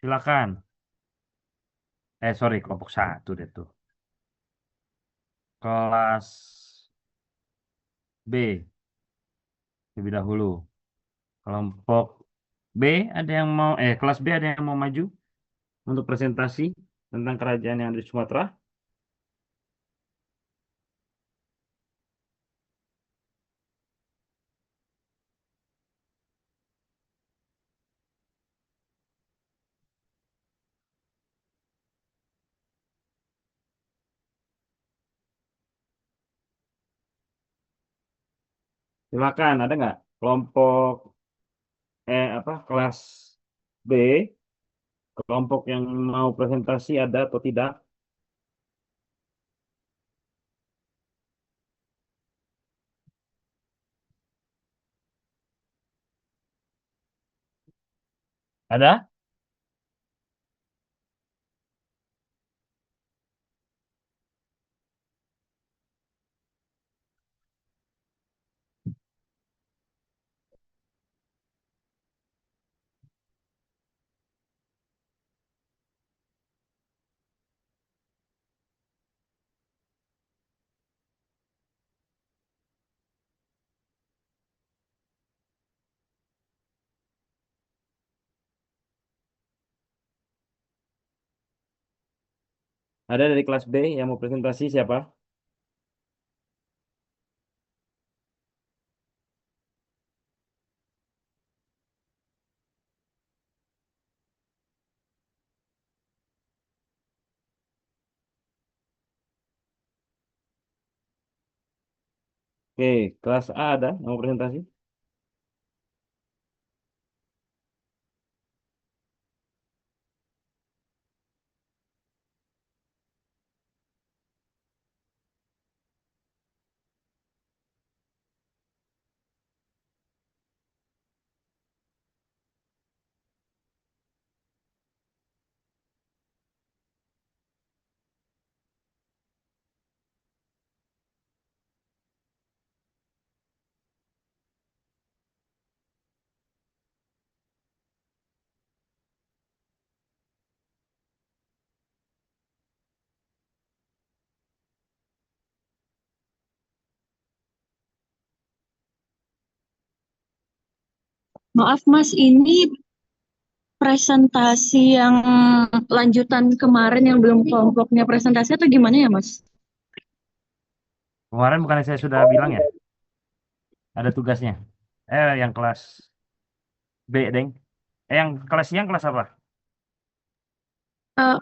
Silakan. Sorry, kelompok satu deh tuh. Kelas B lebih dahulu. Kelompok B ada yang mau, kelas B ada yang mau maju untuk presentasi tentang kerajaan yang ada di Sumatera. Silakan, ada nggak kelompok kelas B, kelompok yang mau presentasi ada atau tidak? Ada? Ada dari kelas B yang mau presentasi siapa? Oke, kelas A ada yang mau presentasi? Maaf Mas, ini presentasi yang lanjutan kemarin yang belum kelompoknya presentasi atau gimana ya Mas? Kemarin bukan saya sudah bilang ya, ada tugasnya. Yang kelas B, Deng. Yang kelas siang kelas apa? Eh,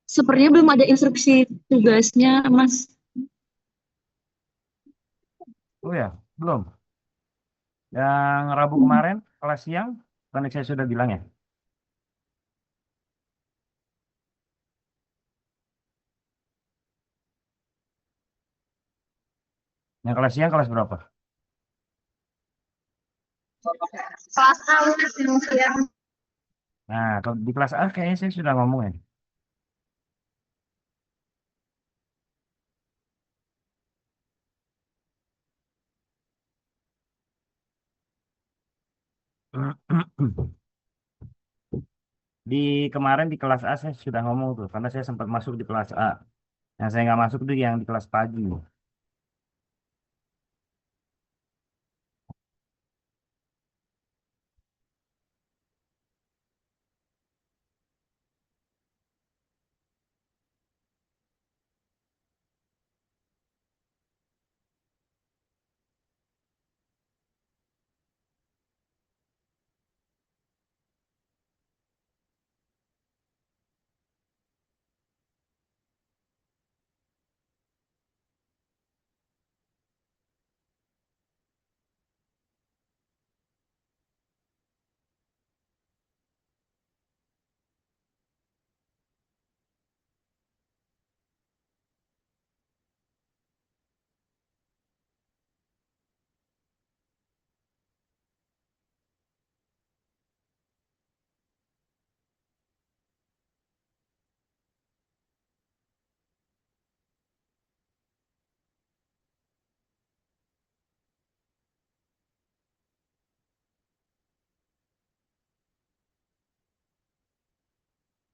Sepertinya belum ada instruksi tugasnya Mas. Oh ya, belum. Yang Rabu kemarin kelas siang, kan saya sudah bilang ya. Yang kelas siang kelas berapa? Kelas A Mas, yang siang. Nah, kalau di kelas A kayaknya saya sudah ngomong ya. Di kemarin di kelas A saya sudah ngomong tuh, karena saya sempat masuk di kelas A. Yang saya nggak masuk tuh yang di kelas pagi.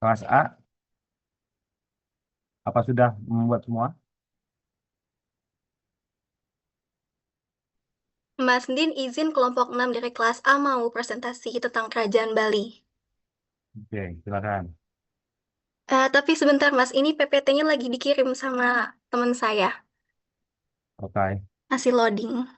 Kelas A, apa sudah membuat semua? Mas Din izin kelompok 6 dari kelas A mau presentasi tentang Kerajaan Bali. Oke, silakan. Tapi sebentar Mas, ini PPT-nya lagi dikirim sama teman saya. Oke. Masih loading.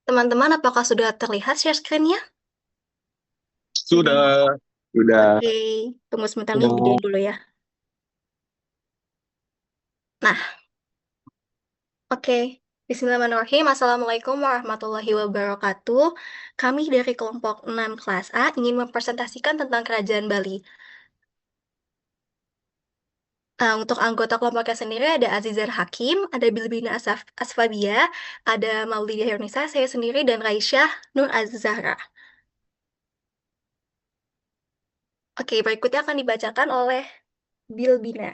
Teman-teman, apakah sudah terlihat share screen-nya? Sudah, sudah. Oke, tunggu sebentar nih, Halo. gedein dulu ya. Nah, oke. Bismillahirrahmanirrahim. Assalamualaikum warahmatullahi wabarakatuh. Kami dari kelompok 6 kelas A ingin mempresentasikan tentang Kerajaan Bali. Untuk anggota kelompoknya sendiri ada Azizar Hakim, ada Bilbina Asfabia, ada Maulidia Hirnisa, saya sendiri, dan Raisyah Nur Azhara. Oke, berikutnya akan dibacakan oleh Bilbina.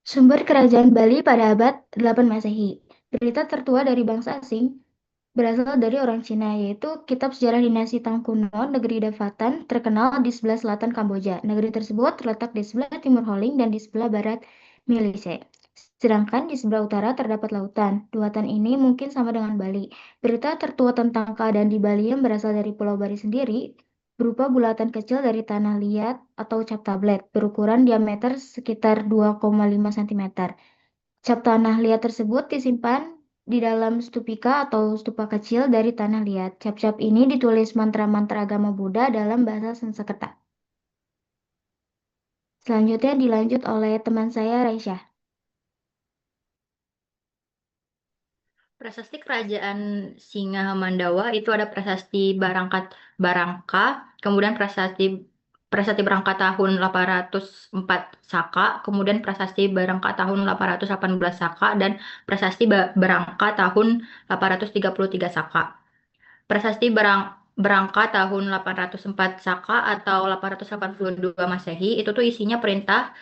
Sumber Kerajaan Bali pada abad 8 Masehi. Berita tertua dari bangsa asing berasal dari orang Cina, yaitu Kitab Sejarah Dinasti Tang Kuno, Negeri Davatan, terkenal di sebelah selatan Kamboja. Negeri tersebut terletak di sebelah timur Holing dan di sebelah barat Milise. Sedangkan di sebelah utara terdapat lautan. Lautan ini mungkin sama dengan Bali. Berita tertua tentang keadaan di Bali yang berasal dari Pulau Bali sendiri berupa bulatan kecil dari tanah liat atau cap tablet berukuran diameter sekitar 2,5 cm. Cap tanah liat tersebut disimpan di dalam stupika atau stupa kecil dari tanah liat. Cap-cap ini ditulis mantra-mantra agama Buddha dalam bahasa Sanskerta. Selanjutnya dilanjut oleh teman saya Raisyah. Prasasti Kerajaan Singa Mandawa itu ada prasasti Barangka, kemudian prasasti Barangka tahun 804 Saka, kemudian prasasti Barangka tahun 818 Saka, dan prasasti Barangka tahun 833 Saka. Prasasti Barangka tahun 804 Saka atau 882 Masehi itu tuh isinya perintah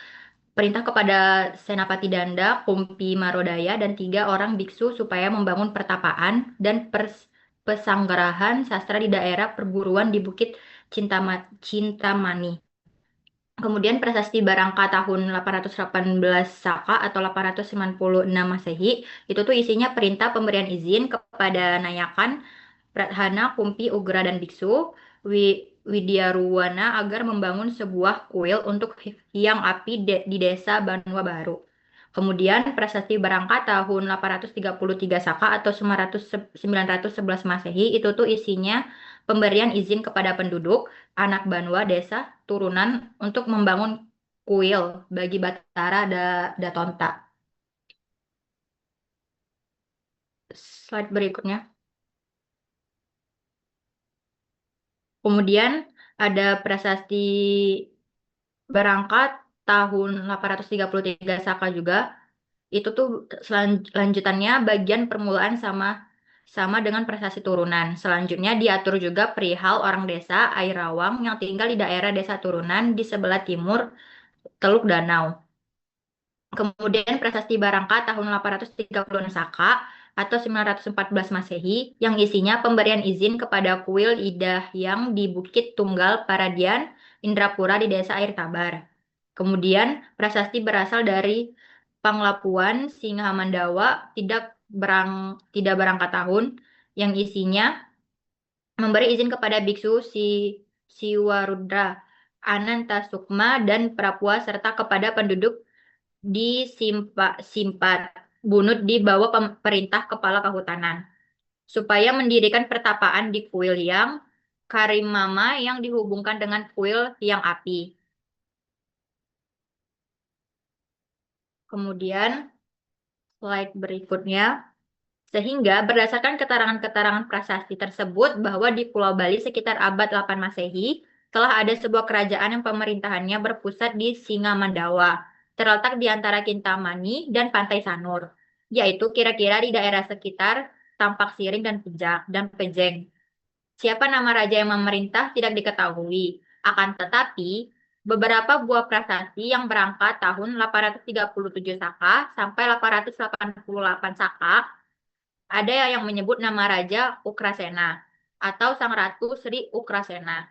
perintah kepada Senapati Danda, Kumpi Marodaya, dan 3 orang biksu supaya membangun pertapaan dan pesanggarahan sastra di daerah perguruan di Bukit Cintamani. Kemudian Prasasti Barangka tahun 818 Saka atau 896 Masehi, itu tuh isinya perintah pemberian izin kepada Nayakan, Pradhana, Kumpi, Ugra, dan Biksu Widyaruwana agar membangun sebuah kuil untuk Hyang Api di desa Banua Baru. Kemudian prasasti Barangka tahun 833 Saka atau 911 Masehi itu tuh isinya pemberian izin kepada penduduk, anak Banua desa, turunan untuk membangun kuil bagi Batara Datonta. Slide berikutnya. Kemudian ada prasasti Barangka tahun 833 Saka juga. Itu tuh lanjutannya bagian permulaan sama dengan prestasi turunan. Selanjutnya diatur juga perihal orang desa Airawang yang tinggal di daerah desa turunan di sebelah timur Teluk Danau. Kemudian prasasti Barangka tahun 830 Saka atau 914 Masehi yang isinya pemberian izin kepada kuil Idah yang di Bukit Tunggal Paradian Indrapura di desa Air Tabar. Kemudian prasasti berasal dari Panglapuan Singa Mandawa tidak berangkat tahun yang isinya memberi izin kepada biksu Siwarudra, Anantasukma dan Prapua serta kepada penduduk di Simpat Bunut di bawah perintah kepala kehutanan supaya mendirikan pertapaan di kuil yang Karimama yang dihubungkan dengan kuil yang api. Kemudian slide berikutnya. Sehingga berdasarkan keterangan-keterangan prasasti tersebut bahwa di Pulau Bali sekitar abad 8 Masehi telah ada sebuah kerajaan yang pemerintahannya berpusat di Singamandawa, terletak di antara Kintamani dan Pantai Sanur, yaitu kira-kira di daerah sekitar Tampak Siring dan Pejeng. Siapa nama raja yang memerintah tidak diketahui. Akan tetapi, beberapa buah prasasti yang berangkat tahun 837 Saka sampai 888 Saka ada yang menyebut nama Raja Ukrasena atau Sang Ratu Sri Ukrasena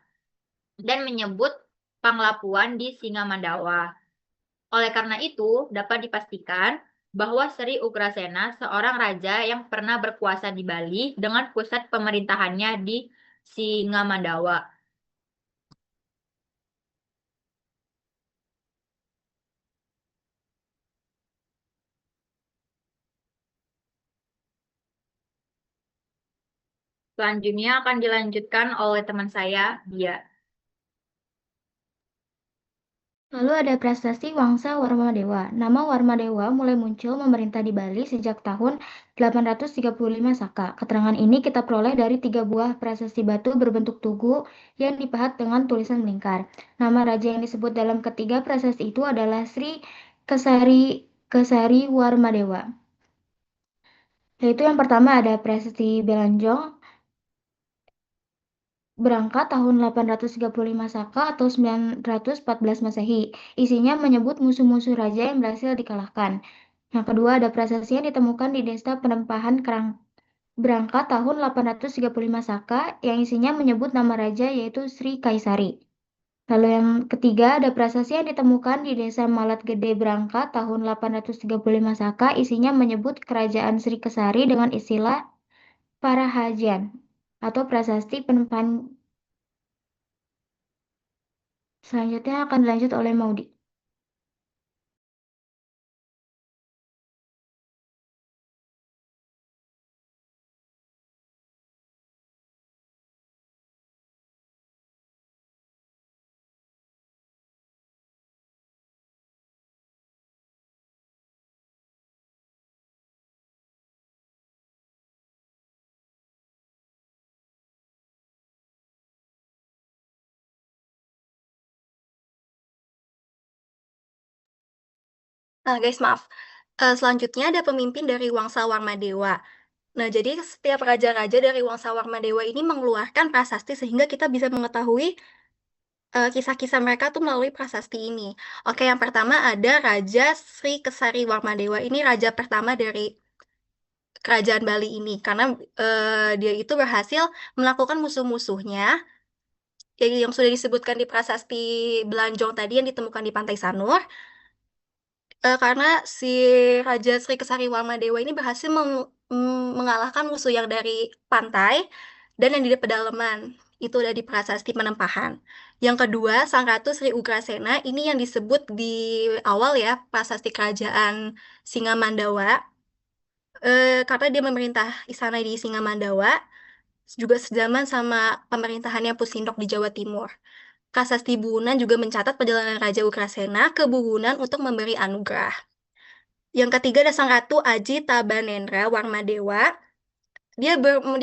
dan menyebut Panglapuan di Singamandawa. Oleh karena itu, dapat dipastikan bahwa Sri Ukrasena seorang raja yang pernah berkuasa di Bali dengan pusat pemerintahannya di Singamandawa. Selanjutnya akan dilanjutkan oleh teman saya, Dia. Lalu ada prestasi Wangsa Warmadewa. Nama Warmadewa mulai muncul memerintah di Bali sejak tahun 835 Saka. Keterangan ini kita peroleh dari 3 buah prasasti batu berbentuk tugu yang dipahat dengan tulisan melingkar. Nama raja yang disebut dalam ketiga prasasti itu adalah Sri Kesari Warmadewa. Yaitu yang pertama ada prasasti Belanjong berangkat tahun 835 Saka atau 914 Masehi. Isinya menyebut musuh-musuh raja yang berhasil dikalahkan. Yang kedua ada prasasti yang ditemukan di desa Penempahan berangkat tahun 835 Saka yang isinya menyebut nama raja yaitu Sri Kaisari. Lalu yang ketiga ada prasasti yang ditemukan di desa Malat Gede berangkat tahun 835 Saka isinya menyebut kerajaan Sri Kesari dengan istilah Parahajian atau prasasti Penempahan. Selanjutnya akan dilanjut oleh Maudi. Nah, guys, maaf. Selanjutnya ada pemimpin dari Wangsa Warmadewa. Nah, jadi setiap raja-raja dari Wangsa Warmadewa ini mengeluarkan prasasti sehingga kita bisa mengetahui kisah-kisah mereka tuh melalui prasasti ini. Oke, yang pertama ada Raja Sri Kesari Warmadewa. Ini raja pertama dari kerajaan Bali ini karena dia itu berhasil melakukan musuh-musuhnya yang sudah disebutkan di prasasti Belanjong tadi yang ditemukan di Pantai Sanur. Karena si Raja Sri Kesari Warmadewa ini berhasil mengalahkan musuh yang dari pantai dan yang di pedalaman. Itu ada di prasasti Penempahan. Yang kedua, Sang Ratu Sri Ugrasena, ini yang disebut di awal ya, prasasti kerajaan Singamandawa. Karena dia memerintah istana di Singamandawa, juga sejaman sama pemerintahannya Pusindok di Jawa Timur. Prasasti Buwunan juga mencatat perjalanan Raja Ugrasena ke Buwunan untuk memberi anugerah. Yang ketiga ada Sang Ratu Aji Tabanendra Warmadewa. Dia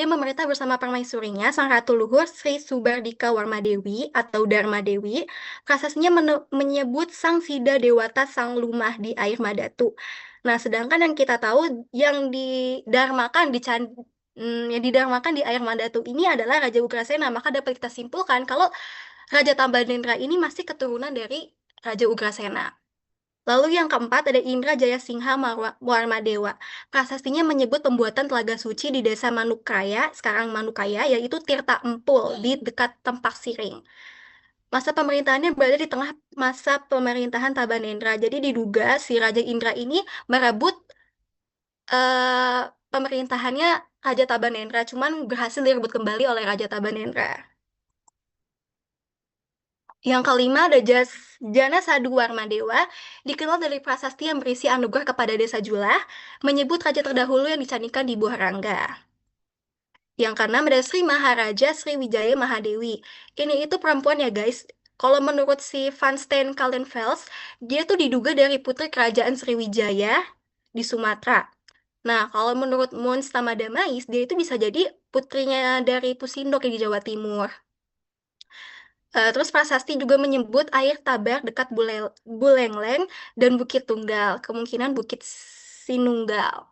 memerintah bersama permaisurinya, Sang Ratu Luhur Sri Subardika Warmadewi atau Darmadewi. Prasastinya menyebut Sang Sida Dewata Sang Lumah di air Madatu. Nah, sedangkan yang kita tahu yang didarmakan di air Madatu ini adalah Raja Ugrasena. Maka dapat kita simpulkan kalau Raja Tabanendra ini masih keturunan dari Raja Ugrasena. Lalu yang keempat ada Indra Jayasingha Warmadewa. Prasastinya menyebut pembuatan telaga suci di desa Manukaya, sekarang Manukaya, yaitu Tirta Empul di dekat Tempak Siring. Masa pemerintahannya berada di tengah masa pemerintahan Tabanendra. Jadi diduga si Raja Indra ini merebut pemerintahannya Raja Tabanendra, cuman berhasil direbut kembali oleh Raja Tabanendra. Yang kelima ada Jana Sadu Warmadewa, dikenal dari prasasti yang berisi anugerah kepada desa Julah, menyebut raja terdahulu yang dicandikan di Buah Rangga. Yang keenam ada Sri Maharaja Sriwijaya Mahadewi. Ini itu perempuan ya guys. Kalau menurut si Van Steen Kallenfels, dia tuh diduga dari putri kerajaan Sriwijaya di Sumatera. Nah, kalau menurut Mons Tamadamais, dia itu bisa jadi putrinya dari Pusindok di Jawa Timur. Terus prasasti juga menyebut air Tabar dekat Bulengleng dan Bukit Tunggal, kemungkinan Bukit Sinunggal.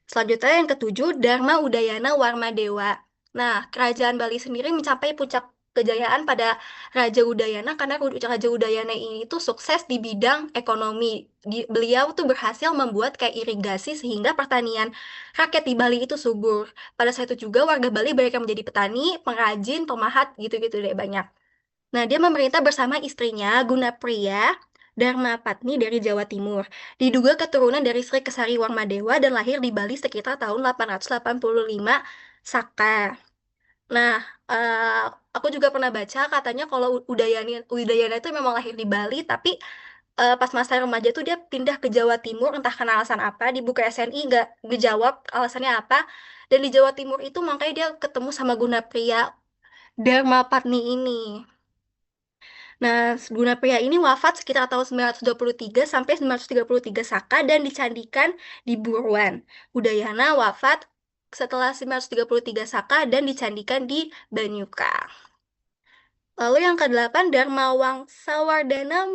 Selanjutnya yang ketujuh, Dharma Udayana Warmadewa. Nah, kerajaan Bali sendiri mencapai puncak kejayaan pada Raja Udayana karena Raja Udayana ini tuh sukses di bidang ekonomi. Beliau tuh berhasil membuat kayak irigasi sehingga pertanian rakyat di Bali itu subur. Pada saat itu juga warga Bali banyak yang menjadi petani, pengrajin, pemahat, gitu-gitu deh banyak. Nah, dia memerintah bersama istrinya, Gunapriya Dharmapatni dari Jawa Timur. Diduga keturunan dari Sri Kesari Warmadewa dan lahir di Bali sekitar tahun 885 Saka. Nah, aku juga pernah baca katanya kalau Udayana itu memang lahir di Bali, tapi pas masa remaja tuh dia pindah ke Jawa Timur, entah karena alasan apa. Di buku SNI nggak dijawab alasannya apa. Dan di Jawa Timur itu makanya dia ketemu sama Gunapriya Dharmapatni ini. Nah, Gunapriya ini wafat sekitar tahun 923 sampai 933 Saka dan dicandikan di Buruan. Udayana wafat setelah 933 Saka dan dicandikan di Banyuka. Lalu yang ke-8, Dharma Wangsawardhana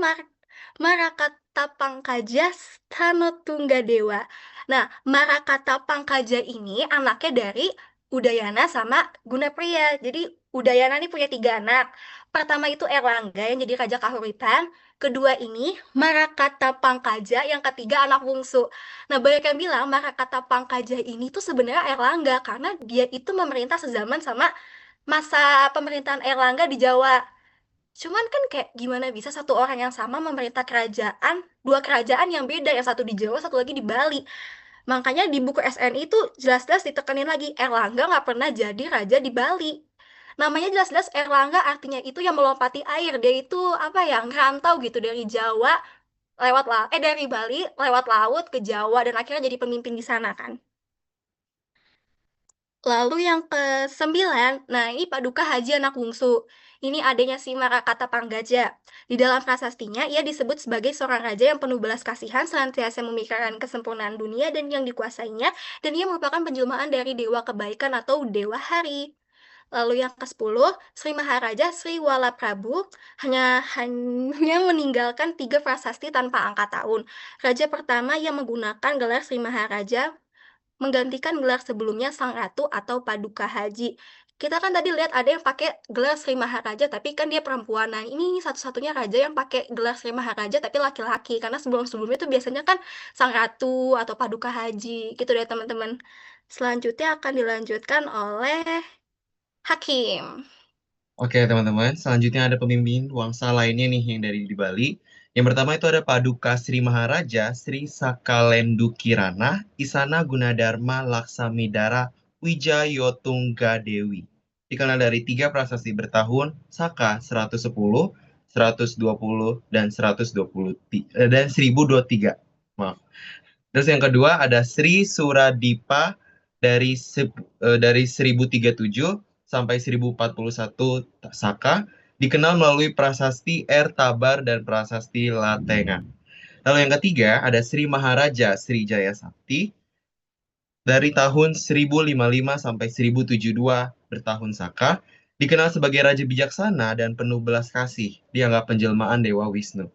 Marakata Pangkaja Stanotunggadewa. Nah, Marakata Pangkaja ini anaknya dari Udayana sama Gunapriya. Jadi Udayana ini punya 3 anak. Pertama itu Erlangga yang jadi Raja Kahuripan. Kedua ini Marakata Pangkaja, yang ketiga anak bungsu. Nah, banyak yang bilang Marakata Pangkaja ini tuh sebenarnya Erlangga karena dia itu memerintah sezaman sama masa pemerintahan Erlangga di Jawa. Cuman kan kayak gimana bisa satu orang yang sama memerintah dua kerajaan yang beda, yang satu di Jawa, satu lagi di Bali. Makanya di buku SNI itu jelas-jelas ditekenin lagi, Erlangga nggak pernah jadi raja di Bali. Namanya jelas-jelas Erlangga artinya itu yang melompati air. Dia itu apa ya, ngerantau gitu dari Jawa dari Bali lewat laut ke Jawa dan akhirnya jadi pemimpin di sana kan. Lalu yang ke-9, nah ini Paduka Haji anak bungsu. Ini adanya si Marakata Panggaja. Di dalam prasastinya, ia disebut sebagai seorang raja yang penuh belas kasihan, senantiasa memikirkan kesempurnaan dunia dan yang dikuasainya, dan ia merupakan penjelmaan dari Dewa Kebaikan atau Dewa Hari. Lalu yang ke-10, Sri Maharaja Sri Walaprabu hanya meninggalkan 3 prasasti tanpa angka tahun. Raja pertama yang menggunakan gelar Sri Maharaja menggantikan gelar sebelumnya Sang Ratu atau Paduka Haji. Kita kan tadi lihat ada yang pakai gelar Sri Maharaja tapi kan dia perempuan. Nah, ini satu-satunya raja yang pakai gelar Sri Maharaja tapi laki-laki karena sebelum-sebelumnya itu biasanya kan Sang Ratu atau Paduka Haji gitu deh teman-teman. Selanjutnya akan dilanjutkan oleh Hakim. Oke teman-teman, selanjutnya ada pemimpin wangsa lainnya nih yang dari di Bali. Yang pertama itu ada Paduka Sri Maharaja Sri Sakalendu Kirana Isana Gunadarma Laksamidara Wijayotunggadewi. dikenal dari 3 prasasti bertahun, Saka 110, 120, dan 1023. Maaf. Terus yang kedua ada Sri Suradipa dari 1037 sampai 1041 Saka, dikenal melalui prasasti Tabar dan prasasti Latenga. Lalu yang ketiga ada Sri Maharaja Sri Jaya Sakti dari tahun 1055 sampai 1072 bertahun Saka, dikenal sebagai raja bijaksana dan penuh belas kasih, dianggap penjelmaan Dewa Wisnu.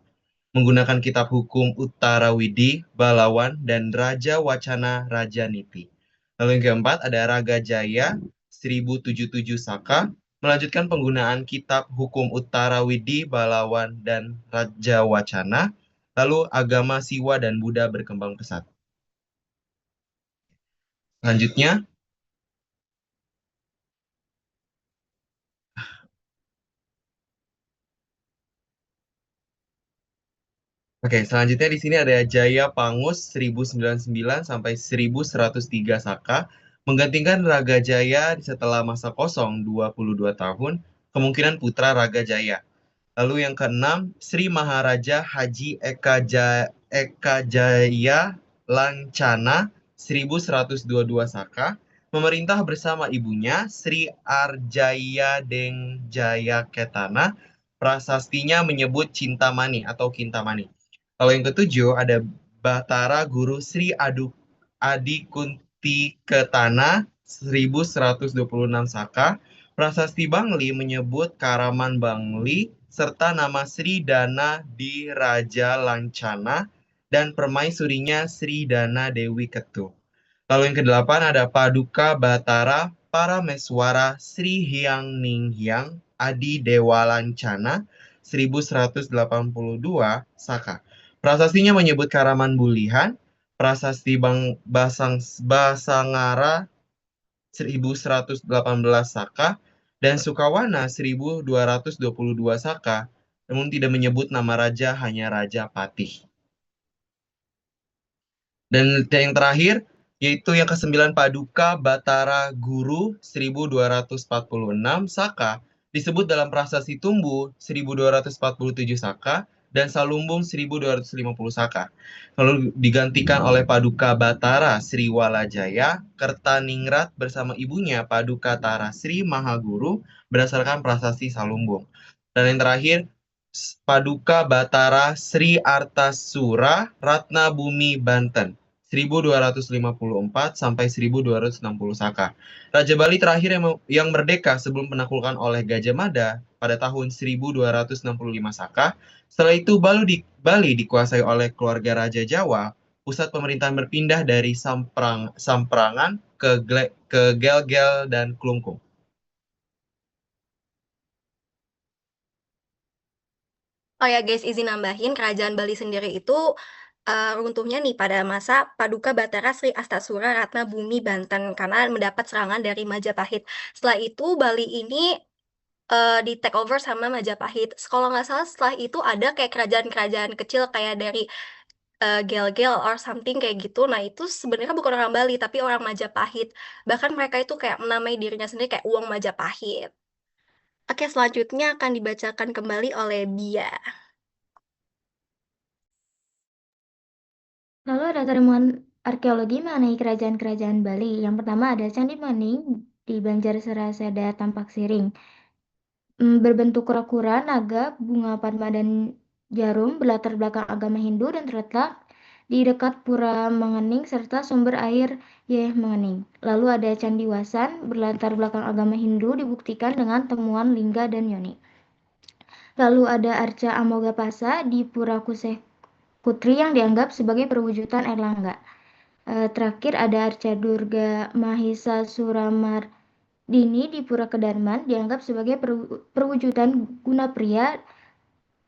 Menggunakan kitab hukum Uttara Widi, Balawan, dan Raja Wacana Raja Niti. Lalu yang keempat ada Raga Jaya 1077 Saka, melanjutkan penggunaan kitab hukum Uttara Widi, Balawan, dan Raja Wacana. Lalu agama Siwa dan Buddha berkembang pesat. Selanjutnya, selanjutnya di sini ada Jaya Pangus 1099 sampai 1103 Saka, menggantikan Raga Jaya setelah masa kosong 22 tahun, kemungkinan putra Raga Jaya. Lalu yang keenam, Sri Maharaja Haji Eka Jaya Lancana 1122 Saka, memerintah bersama ibunya Sri Arjaya Deng Jaya Ketana, prasastinya menyebut Cintamani atau Kintamani. Lalu yang ketujuh ada Batara Guru Sri Adi Kunti Ketana 1126 Saka. Prasasti Bangli menyebut Karaman Bangli serta nama Sri Dana di Raja Lancana dan permaisurinya Sri Dana Dewi Ketu. Lalu yang kedelapan ada Paduka Batara Parameswara Sri Hyang Ninghyang Adi Dewa Lancana 1182 Saka. Prasastinya menyebut Karaman Bulihan, Prasasti Basangara 1118 Saka, dan Sukawana 1222 Saka, namun tidak menyebut nama raja, hanya Raja Patih. Dan yang terakhir, yaitu yang ke-9 Paduka Batara Guru 1246 Saka, disebut dalam prasasti Tumbu 1247 Saka, dan Salumbung 1250 Saka. Lalu digantikan oleh Paduka Batara Sri Walajaya, Kertaningrat bersama ibunya Paduka Tara Sri Mahaguru berdasarkan prasasti Salumbung. Dan yang terakhir, Paduka Batara Sri Artasura Ratna Bumi Banten 1254 sampai 1260 Saka. Raja Bali terakhir yang merdeka sebelum penaklukan oleh Gajah Mada pada tahun 1265 Saka. Setelah itu Bali dikuasai oleh keluarga Raja Jawa. Pusat pemerintahan berpindah dari Samprangan ke Gel-Gel dan Klungkung. Oh ya guys, izin nambahin, kerajaan Bali sendiri itu runtuhnya nih pada masa Paduka Batara Sri Astasura Ratna Bumi Banten karena mendapat serangan dari Majapahit. Setelah itu Bali ini di take over sama Majapahit. Kalau nggak salah setelah itu ada kayak kerajaan-kerajaan kecil kayak dari Gel-Gel or something kayak gitu. Nah itu sebenarnya bukan orang Bali tapi orang Majapahit. Bahkan mereka itu kayak menamai dirinya sendiri kayak uang Majapahit. Oke, selanjutnya akan dibacakan kembali oleh Bia. Lalu ada temuan arkeologi mengenai kerajaan-kerajaan Bali. Yang pertama ada Candi Maning di Banjarseraseda Tampak Siring. Berbentuk kura-kura, naga, bunga padma dan jarum, berlatar belakang agama Hindu dan terletak di dekat Pura Mengening serta sumber air Yeh Mengening. Lalu ada Candi Wasan, berlatar belakang agama Hindu, dibuktikan dengan temuan lingga dan yoni. Lalu ada Arca Amogapasa di Pura Kuseh Putri yang dianggap sebagai perwujudan Erlangga. Terakhir ada Arca Durga Mahisa Suramardini di Pura Kedarman dianggap sebagai perwujudan Gunapria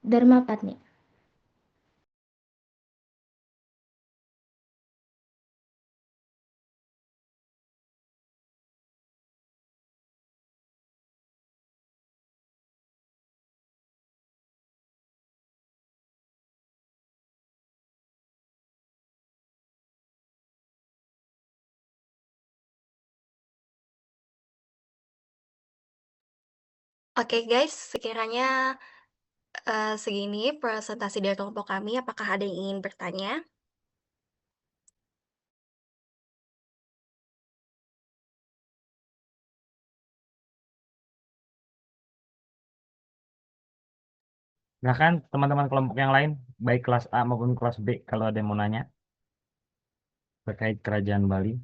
Dharmapatni. Oke guys, sekiranya segini presentasi dari kelompok kami. Apakah ada yang ingin bertanya? Silakan teman-teman kelompok yang lain, baik kelas A maupun kelas B, kalau ada yang mau nanya terkait Kerajaan Bali.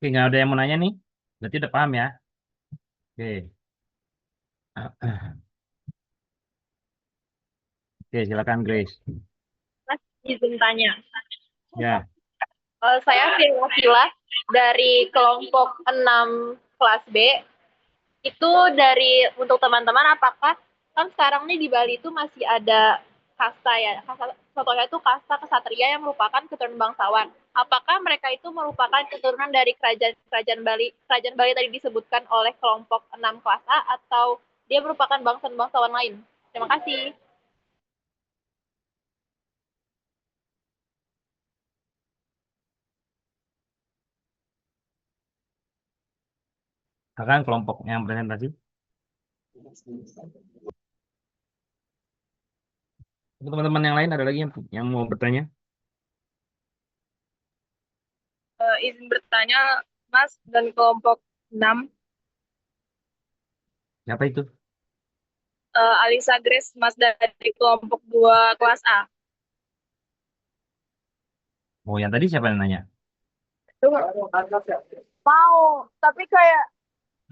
Oke, nggak ada yang mau nanya nih? Berarti udah paham ya? Oke. Oke, silakan Grace. Mas, izin tanya. Ya, Saya Firwakila dari kelompok 6 kelas B. Itu dari untuk teman-teman apakah kan sekarang nih di Bali itu masih ada kasta ya. Contohnya itu kasta kesatria yang merupakan keturunan bangsawan. Apakah mereka itu merupakan keturunan dari kerajaan Bali? Kerajaan Bali tadi disebutkan oleh kelompok 6 kelas A atau dia merupakan bangsawan lain? Terima kasih. silakan kelompok yang presentasi. Untuk teman-teman yang lain ada lagi yang mau bertanya? Izin bertanya, Mas, dan kelompok 6, Siapa itu? Alisa Grace, Mas dari kelompok 2 kelas A. Oh, yang tadi siapa yang nanya? Mau, tapi kayak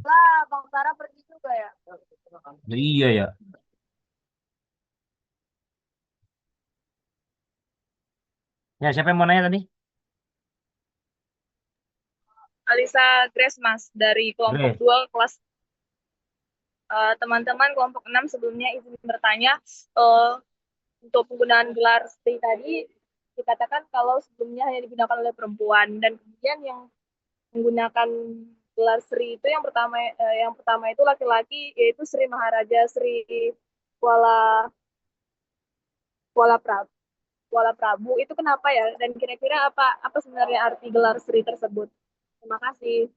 lah Bang Tara pergi juga ya. Iya ya. Ya, siapa yang mau nanya tadi? Alisa Grace, Mas dari kelompok Grace. 2 kelas teman-teman kelompok 6 sebelumnya izin bertanya untuk penggunaan gelar Sri tadi dikatakan kalau sebelumnya hanya digunakan oleh perempuan dan kemudian yang menggunakan gelar Sri itu yang pertama itu laki-laki yaitu Sri Maharaja Sri Kuala Kuala Prabu. Kuala Prabu itu kenapa ya? Dan kira-kira apa sebenarnya arti gelar Sri tersebut? Terima kasih.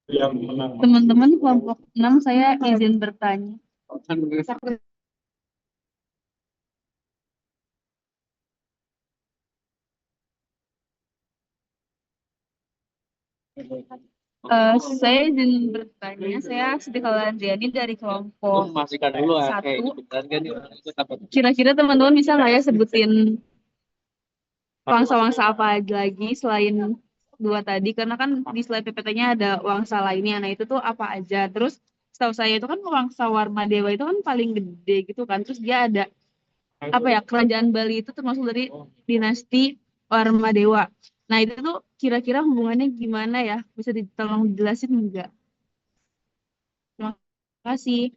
Teman-teman kelompok 6 saya izin bertanya. Saya izin bertanya, saya Siti Kalandriani dari kelompok 1. Kira-kira teman-teman bisa nggak ya sebutin wangsa-wangsa apa aja lagi selain 2 tadi? Karena kan di slide PPT-nya ada wangsa lainnya. Nah itu tuh apa aja? Terus setahu saya itu kan wangsa Warmadewa itu kan paling gede gitu kan. Terus dia ada apa ya, kerajaan Bali itu termasuk dari dinasti Warmadewa. Nah itu tuh kira-kira hubungannya gimana ya? Bisa ditolong jelasin enggak? Terima kasih.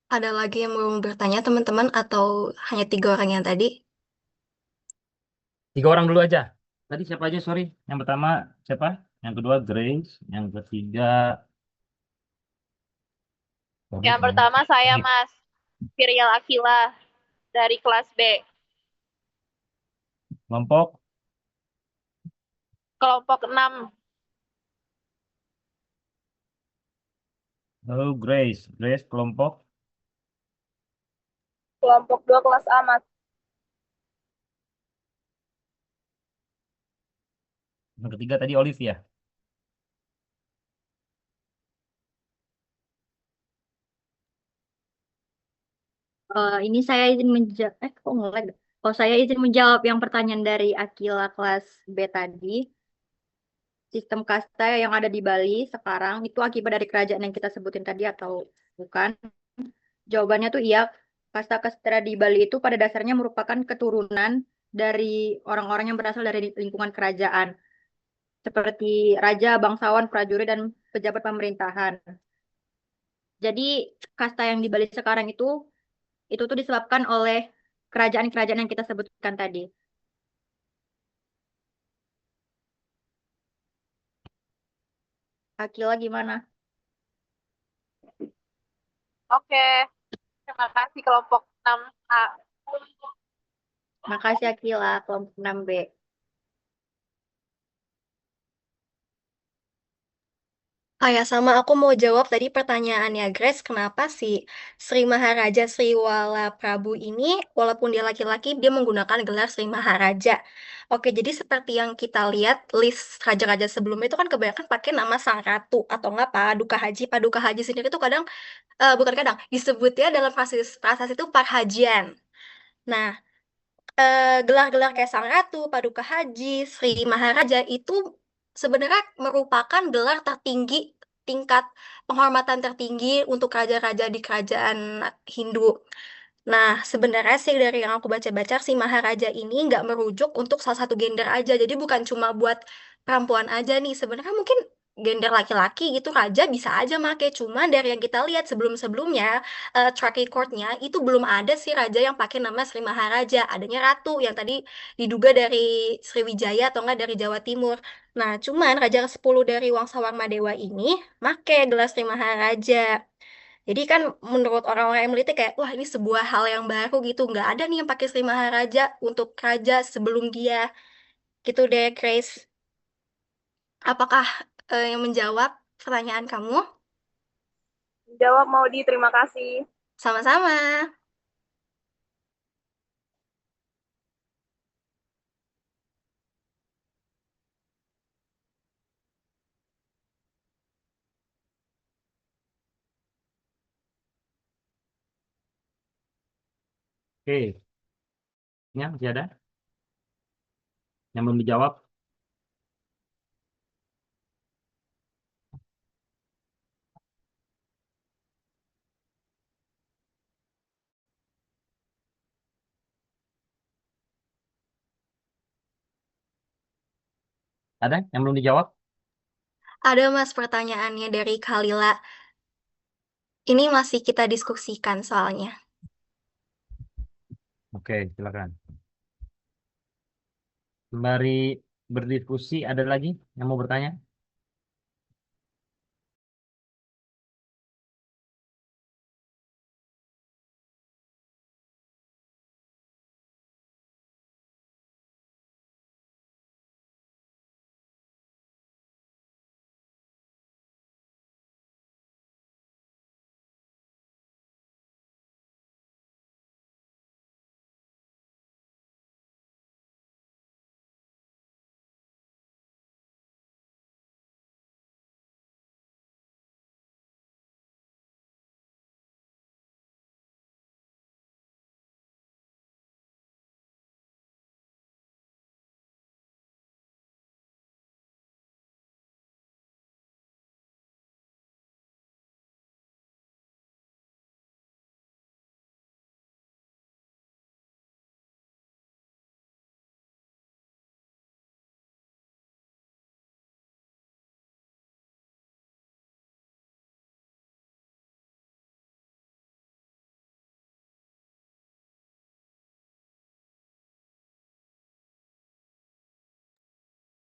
Ada lagi yang mau bertanya teman-teman atau hanya 3 orang yang tadi? 3 orang dulu aja. Tadi siapa aja, sorry. Yang pertama siapa? Yang kedua Grace. Yang ketiga Yang pertama saya Mas Virial Akila dari kelas B. kelompok. Kelompok 6 Lalu Grace. Grace kelompok. Kelompok 2 kelas A, Mas. Yang ketiga tadi Olivia. Ini saya izin menjawab. Kok ngelag? Oh, saya izin menjawab yang pertanyaan dari Akila kelas B tadi. Sistem kasta yang ada di Bali sekarang itu akibat dari kerajaan yang kita sebutin tadi atau bukan? Jawabannya tuh iya. Kasta kesatria di Bali itu pada dasarnya merupakan keturunan dari orang-orang yang berasal dari lingkungan kerajaan, seperti raja, bangsawan, prajurit, dan pejabat pemerintahan. Jadi kasta yang di Bali sekarang itu tuh disebabkan oleh kerajaan-kerajaan yang kita sebutkan tadi. Akila gimana? Oke, terima kasih kelompok 6A. Makasih Akila, kelompok 6B. Oh ya, sama aku mau jawab tadi pertanyaannya Grace, kenapa sih Sri Maharaja Sriwala Prabu ini, walaupun dia laki-laki, dia menggunakan gelar Sri Maharaja. Oke, jadi seperti yang kita lihat, list raja-raja sebelumnya itu kan kebanyakan pakai nama Sang Ratu, atau enggak Paduka Haji. Paduka Haji sendiri itu kadang, bukan kadang, disebutnya dalam prasasti itu Parhajian. Nah, gelar-gelar kayak Sang Ratu, Paduka Haji, Sri Maharaja itu sebenarnya merupakan gelar tertinggi, tingkat penghormatan tertinggi untuk raja-raja di kerajaan Hindu. Nah, sebenarnya sih dari yang aku baca-baca si Maharaja ini nggak merujuk untuk salah satu gender aja. Jadi bukan cuma buat perempuan aja nih. Sebenarnya mungkin gender laki-laki gitu raja bisa aja make. Cuma dari yang kita lihat sebelum-sebelumnya track recordnya itu belum ada sih raja yang pakai nama Sri Maharaja. Adanya ratu yang tadi diduga dari Sriwijaya atau enggak dari Jawa Timur. Nah, cuman raja ke-10 dari Wangsa Warmadewa ini make gelar Sri Maharaja. Jadi kan menurut orang-orang yang meliti kayak, wah ini sebuah hal yang baru gitu. Nggak ada nih yang pakai Sri Maharaja untuk raja sebelum dia. Gitu deh, Grace. Apakah yang menjawab pertanyaan kamu? Jawab Maudi, terima kasih. Sama-sama. Oke. Ya, masih ada? Yang belum dijawab? Ada yang belum dijawab? Ada Mas pertanyaannya dari Kalila. Ini masih kita diskusikan soalnya. Oke, silakan. Sembari berdiskusi, ada lagi yang mau bertanya?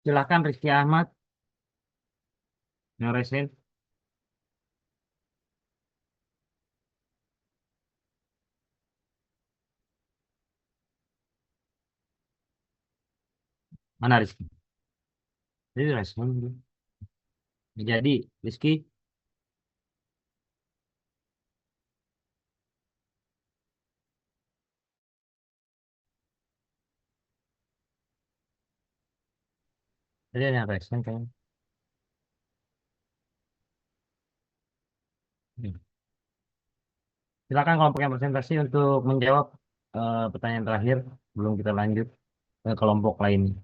Silakan Rizky Ahmad. Yang resen. Mana Rizky? Jadi respon dulu. Jadi Rizky. Tadi ada yang resen kayaknya. Hmm. Silakan kelompok yang presentasi untuk menjawab pertanyaan terakhir sebelum kita lanjut ke kelompok lain.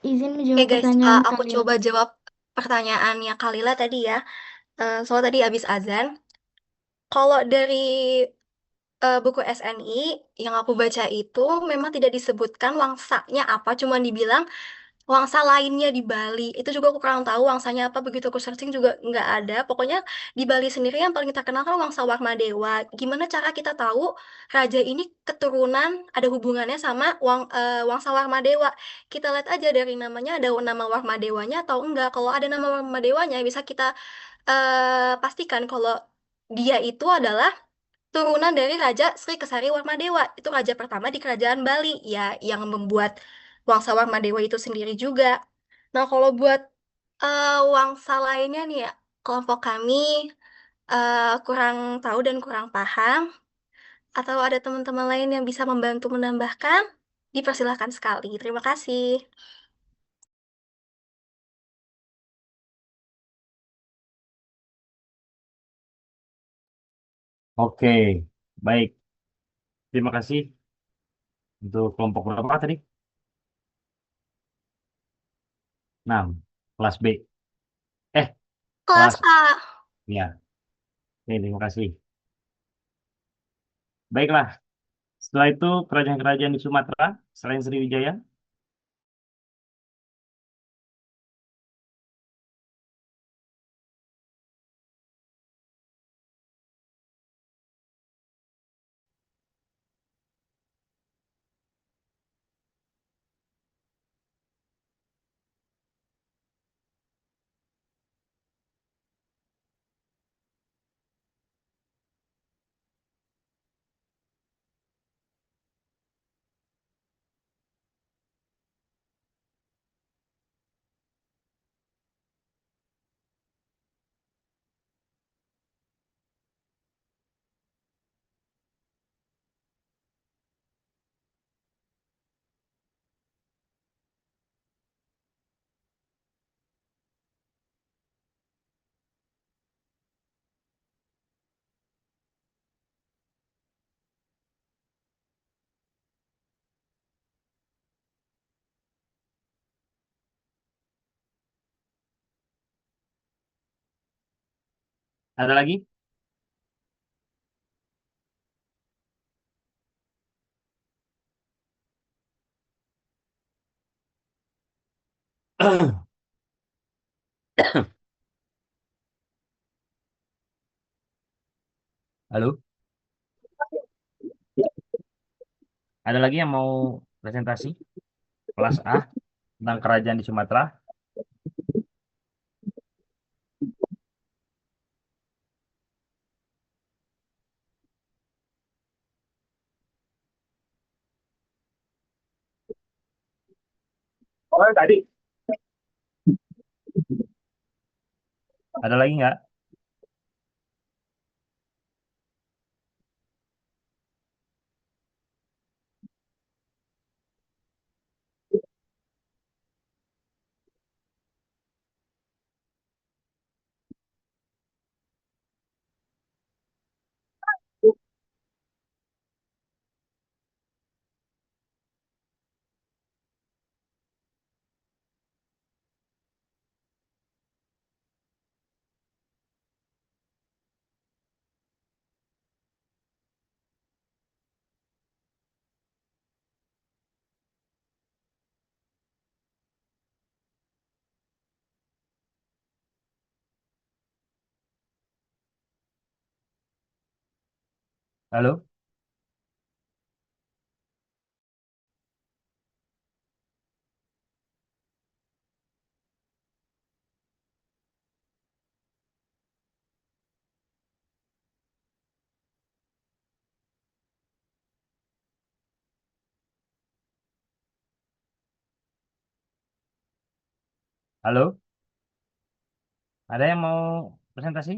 Izin Oke menjawab guys, pertanyaan aku Kalila. coba jawab pertanyaannya Kalila tadi ya. Soal tadi habis azan. Kalau dari buku SNI yang aku baca itu memang tidak disebutkan wangsanya apa, cuma dibilang wangsa lainnya di Bali. Itu juga aku kurang tahu wangsanya apa, begitu aku searching juga nggak ada. Pokoknya di Bali sendiri yang paling terkenal kan Wangsa Warmadewa. Gimana cara kita tahu raja ini keturunan ada hubungannya sama Wangsa Warmadewa? Kita lihat aja dari namanya ada nama Warmadewanya atau enggak. Kalau ada nama Warmadewanya bisa kita pastikan kalau dia itu adalah turunan dari Raja Sri Kesari Warmadewa. Itu raja pertama di kerajaan Bali ya, yang membuat Wangsa Warmadewa itu sendiri juga. Nah, kalau buat wangsa lainnya nih ya, kelompok kami kurang tahu dan kurang paham. Atau ada teman-teman lain yang bisa membantu menambahkan? Dipersilahkan sekali. Terima kasih. Oke, baik. Terima kasih untuk kelompok berapa tadi? 6, kelas B. Kelas Kelas A. ya. Oke, terima kasih. Baiklah, setelah itu kerajaan-kerajaan di Sumatera selain Sriwijaya. Ada lagi? Halo? Ada lagi yang mau presentasi? Kelas A tentang kerajaan di Sumatera? Ada lagi nggak? Halo? Halo? Ada yang mau presentasi?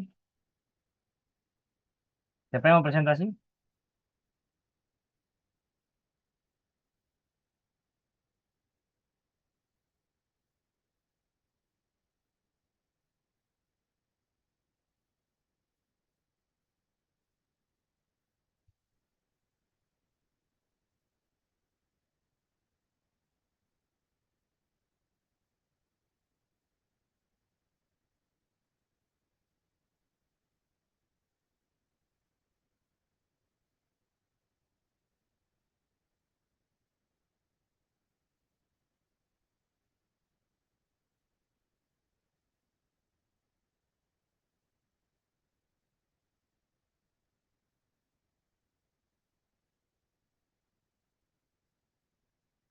Siapa yang mau presentasi?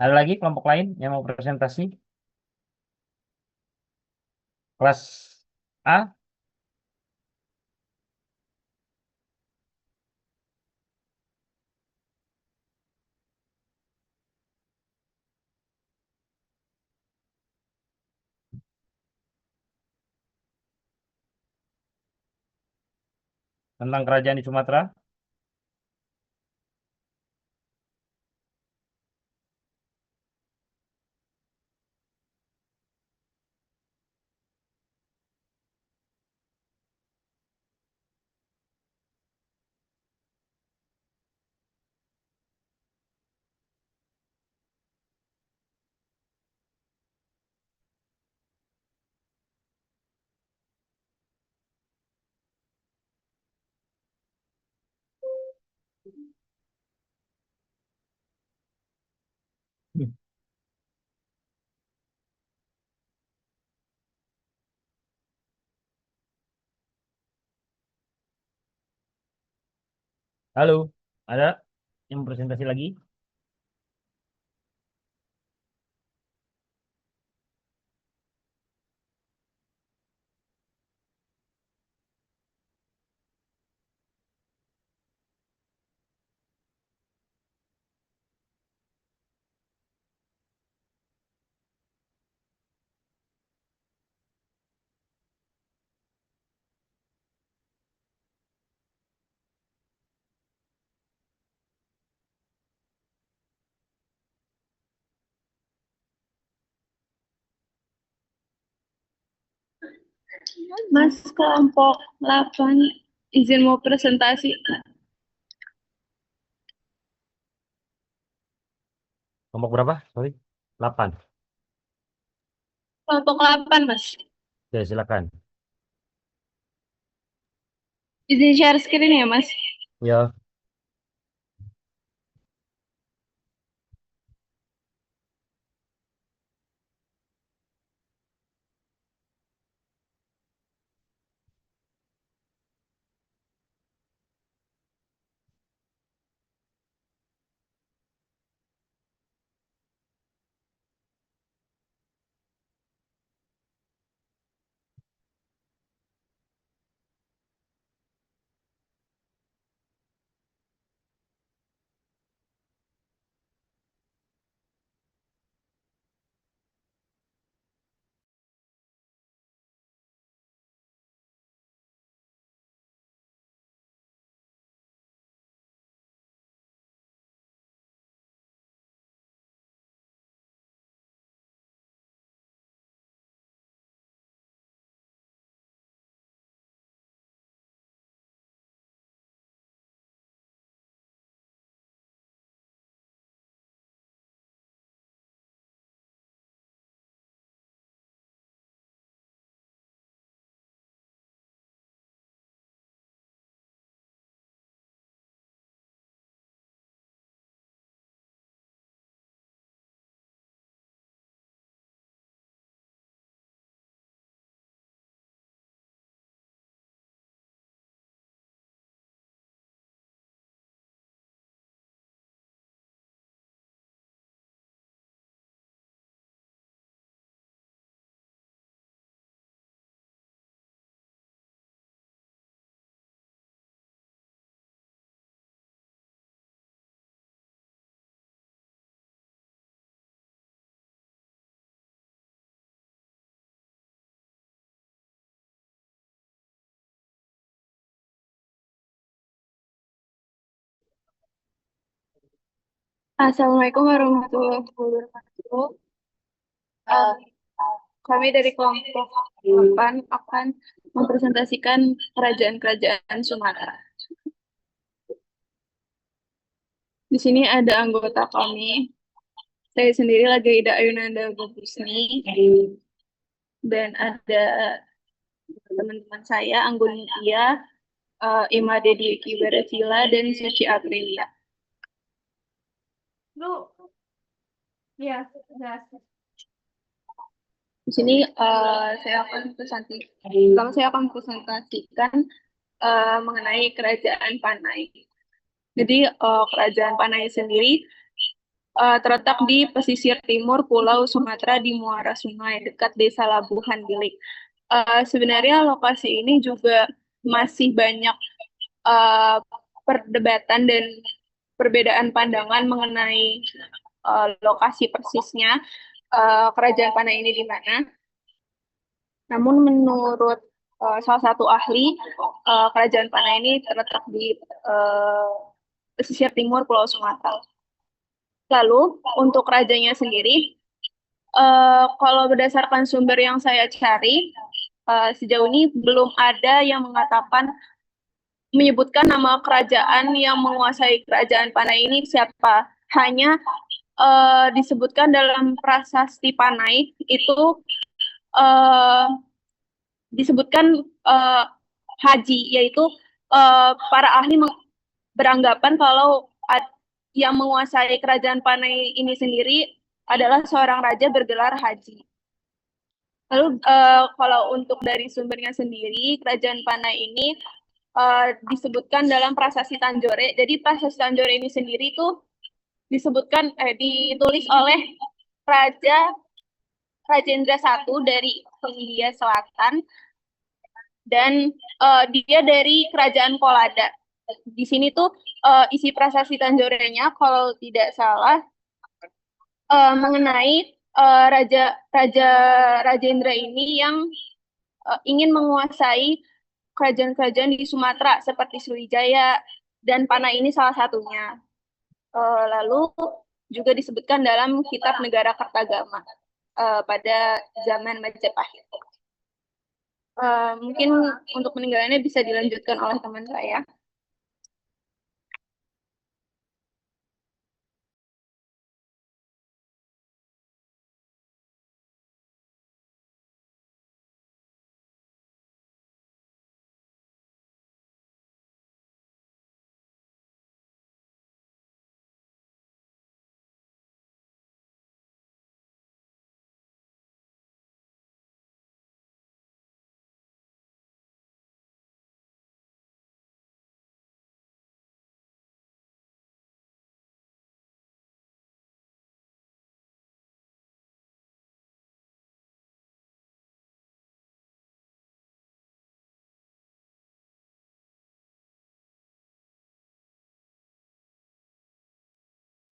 Ada lagi kelompok lain yang mau presentasi? Kelas A, tentang kerajaan di Sumatera. Hmm. Halo? Ada yang mau presentasi lagi? Mas, kelompok 8 izin mau presentasi. Kelompok berapa? Sorry. 8. Kelompok 8, Mas. Ya, silakan. Izin share screen ya, Mas. Ya, Assalamualaikum warahmatullahi wabarakatuh. Eh, Kami dari kelompok 8 akan mempresentasikan kerajaan-kerajaan Sumatera. Di sini ada anggota kami. Saya sendiri lagi Ida Ayunanda Gobusni. Dan ada teman-teman saya, Anggun Mutia, Imade Dwiki Baratila, dan Suci Aprilia. Di sini saya akan presentasikan mengenai Kerajaan Panai. Jadi Kerajaan Panai sendiri terletak di pesisir timur Pulau Sumatera di muara sungai dekat Desa Labuhan Bilik. Sebenarnya lokasi ini juga masih banyak perdebatan dan perbedaan pandangan mengenai lokasi persisnya Kerajaan Panai ini di mana. Namun menurut salah satu ahli, Kerajaan Panai ini terletak di pesisir timur Pulau Sumatera. Lalu untuk rajanya sendiri, kalau berdasarkan sumber yang saya cari, sejauh ini belum ada yang menyebutkan nama kerajaan yang menguasai Kerajaan Panai ini siapa. Hanya disebutkan dalam prasasti Panai itu disebutkan Haji, yaitu para ahli beranggapan kalau yang menguasai Kerajaan Panai ini sendiri adalah seorang raja bergelar Haji. Lalu kalau untuk dari sumbernya sendiri, Kerajaan Panai ini disebutkan dalam Prasasti Tanjore. Jadi Prasasti Tanjore ini sendiri itu ditulis oleh Raja Rajendra I dari Hindia Selatan, dan dia dari Kerajaan Kolada. Di sini tuh isi Prasasti Tanjore-nya kalau tidak salah mengenai Rajendra ini yang ingin menguasai kerajaan-kerajaan di Sumatera seperti Sriwijaya dan Panai ini salah satunya. Lalu juga disebutkan dalam Kitab Negara Kertagama pada zaman Majapahit. Mungkin untuk peninggalannya bisa dilanjutkan oleh teman saya.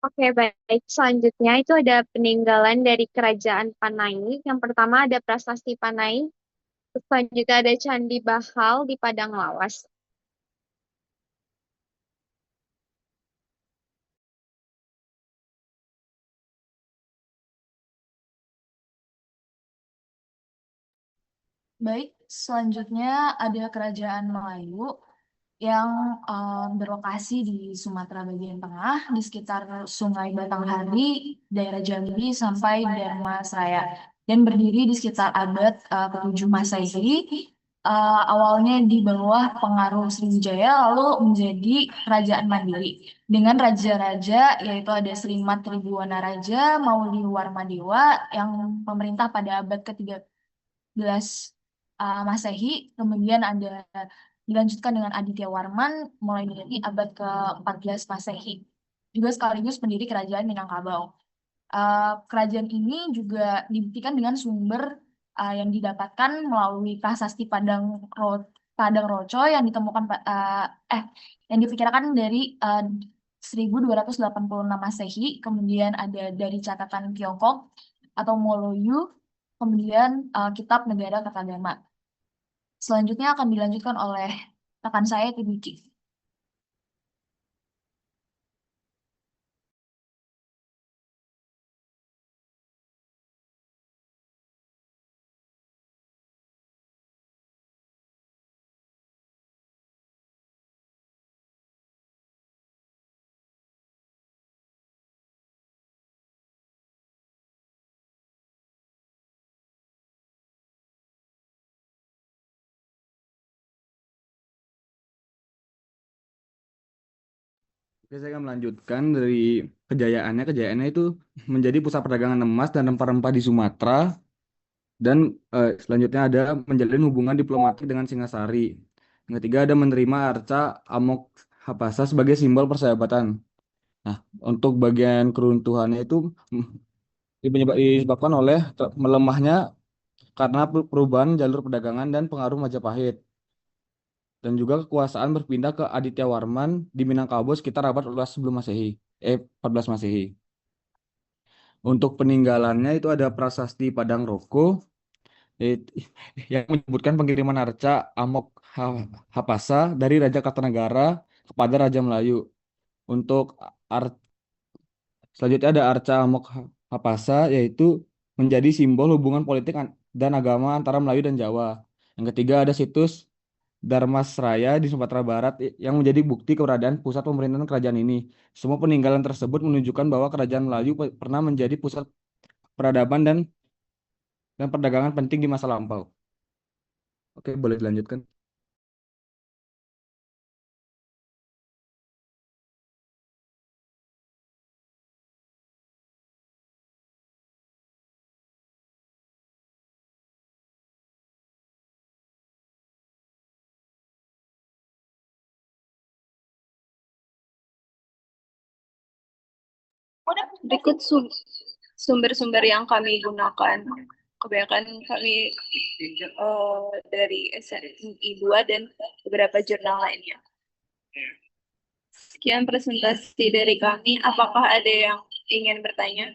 Oke, baik. Selanjutnya itu ada peninggalan dari Kerajaan Panai. Yang pertama ada Prasasti Panai. Selanjutnya ada Candi Bahal di Padang Lawas. Baik, selanjutnya ada Kerajaan Melayu yang berlokasi di Sumatera bagian tengah, di sekitar Sungai Batanghari, daerah Jambi, sampai Dharmasraya, dan berdiri di sekitar abad ke-7 Masehi. Awalnya di bawah pengaruh Sriwijaya, lalu menjadi kerajaan mandiri dengan raja-raja, yaitu ada Slimat Tribuana Raja, Mauli Warmadewa yang pemerintah pada abad ke-13 Masehi, kemudian ada dilanjutkan dengan Aditya Warman mulai dari abad ke-14 Masehi, juga sekaligus pendiri kerajaan Minangkabau. Kerajaan ini juga dibuktikan dengan sumber yang didapatkan melalui prasasti Padang Roco yang ditemukan yang diperkirakan dari 1286 Masehi, kemudian ada dari catatan Tiongkok atau Moloyu, kemudian Kitab Negara Kertagama. Selanjutnya akan dilanjutkan oleh rekan saya, Tibuci. Saya akan melanjutkan dari kejayaannya. Kejayaannya itu menjadi pusat perdagangan emas dan rempah-rempah di Sumatera. Dan selanjutnya ada menjalin hubungan diplomatik dengan Singasari. Yang ketiga ada menerima arca Amok Hapasa sebagai simbol persahabatan. Nah, untuk bagian keruntuhannya itu disebabkan oleh melemahnya karena perubahan jalur perdagangan dan pengaruh Majapahit. Dan juga kekuasaan berpindah ke Aditya Warman di Minangkabau sekitar abad 14 sebelum Masehi. 14 Masehi. Untuk peninggalannya itu ada prasasti Padang Roko it- yang menyebutkan pengiriman arca Amok Hapasa dari Raja Kartanegara kepada Raja Melayu. Untuk ar- selanjutnya ada arca Amok Hapasa yaitu menjadi simbol hubungan politik dan agama antara Melayu dan Jawa. Yang ketiga ada situs Dharmasraya di Sumatera Barat yang menjadi bukti keberadaan pusat pemerintahan kerajaan ini. Semua peninggalan tersebut menunjukkan bahwa kerajaan Melayu pernah menjadi pusat peradaban dan perdagangan penting di masa lampau. Oke, boleh dilanjutkan. Berikut sumber-sumber yang kami gunakan. Kebanyakan kami dari SNI 2 dan beberapa jurnal lainnya. Sekian presentasi dari kami. Apakah ada yang ingin bertanya?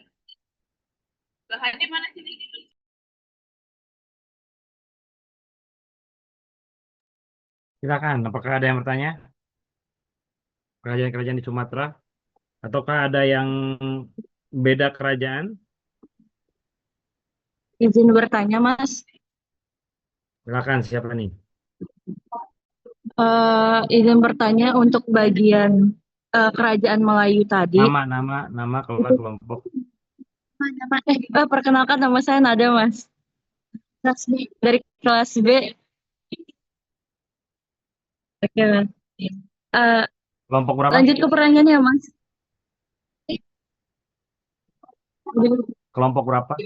Bahannya mana sih? Silakan, apakah ada yang bertanya? Kerajaan-kerajaan di Sumatera? Ataukah ada yang beda kerajaan? Izin bertanya, Mas. Silakan, siapa nih? Izin bertanya untuk bagian kerajaan Melayu tadi. Nama, kelompok, kelompok. Perkenalkan nama saya Nada, Mas. Dari kelas B. Oke, Mas. Eh, Kelompok berapa? lanjut ke pertanyaannya, Mas. Kelompok berapa?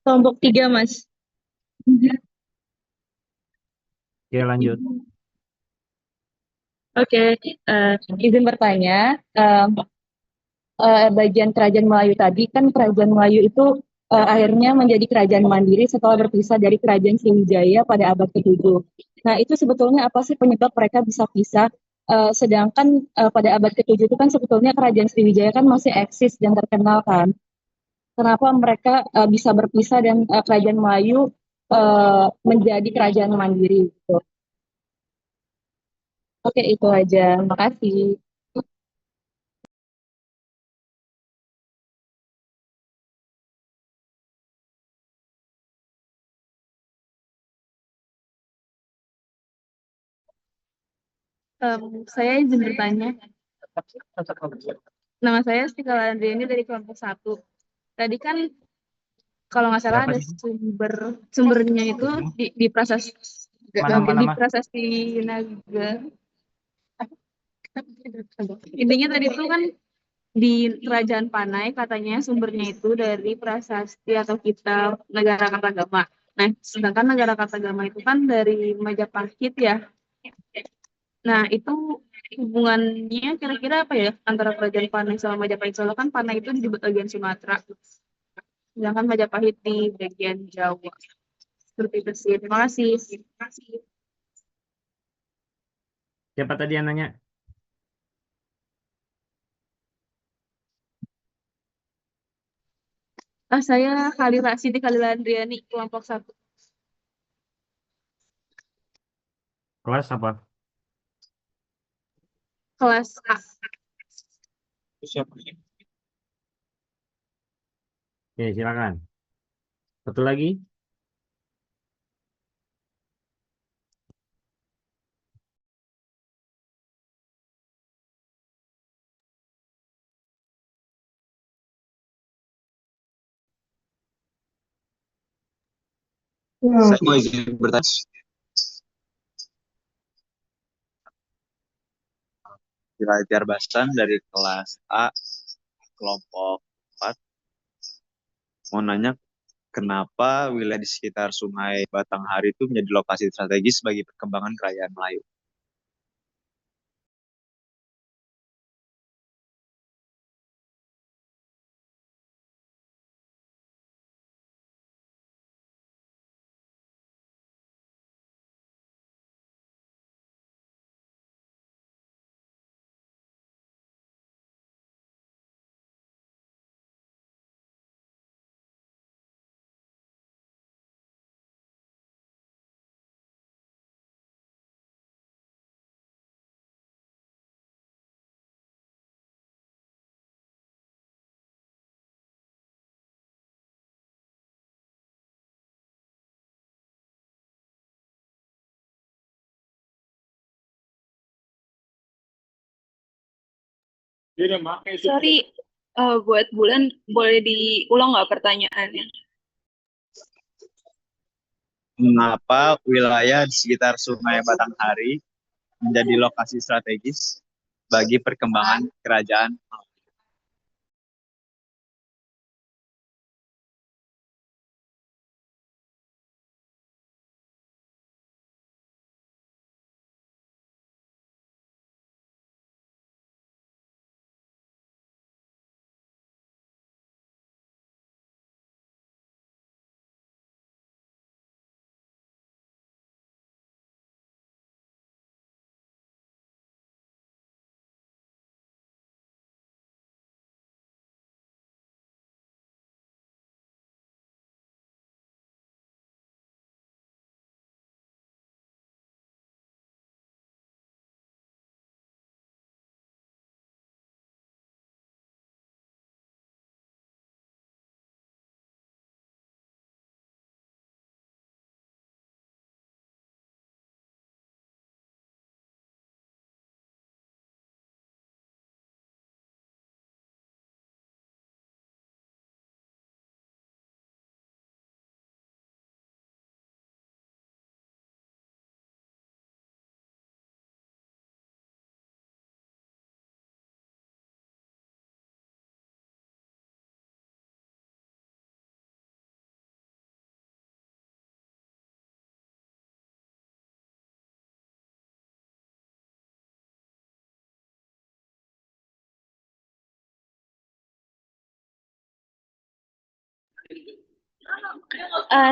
Kelompok 3, Mas. Oke, lanjut. Oke, izin bertanya, bagian kerajaan Melayu tadi kan kerajaan Melayu itu akhirnya menjadi kerajaan mandiri setelah berpisah dari kerajaan Sriwijaya pada abad ke-7. Nah, itu sebetulnya apa sih penyebab mereka bisa pisah? Sedangkan pada abad ke-7 itu kan sebetulnya kerajaan Sriwijaya kan masih eksis dan terkenal kan. Kenapa mereka bisa berpisah dan kerajaan Melayu menjadi kerajaan mandiri gitu. Oke, itu aja. Makasih. Saya izin bertanya. Nama saya Stikal Andriani dari kelompok 1. Tadi kan kalau nggak salah Berapa ada sih? sumbernya itu di prasasti Nama. prasasti Naga. Intinya tadi itu kan di Kerajaan Panai katanya sumbernya itu dari prasasti atau kitab Negara Kartagama. Nah, sedangkan Negara Kartagama itu kan dari Majapahit ya. Nah, itu hubungannya kira-kira apa ya antara Kerajaan Panai sama Majapahit? Soalnya kan Panai itu di bagian Sumatera, sedangkan Majapahit di bagian Jawa. Seperti itu sih. Terima kasih. Siapa tadi yang nanya? Saya Siti Khalila Andriani, kelompok 1. Kelas apa? Kelas A. Oke, silakan. Satu lagi. Saya mau izin bertanya. Tiar Basan dari kelas A, kelompok 4. Mau nanya, kenapa wilayah di sekitar Sungai Batanghari itu menjadi lokasi strategis bagi perkembangan kerajaan Melayu? Sorry, buat Bulan, boleh diulang nggak pertanyaannya? Mengapa wilayah di sekitar Sungai Batanghari menjadi lokasi strategis bagi perkembangan kerajaan?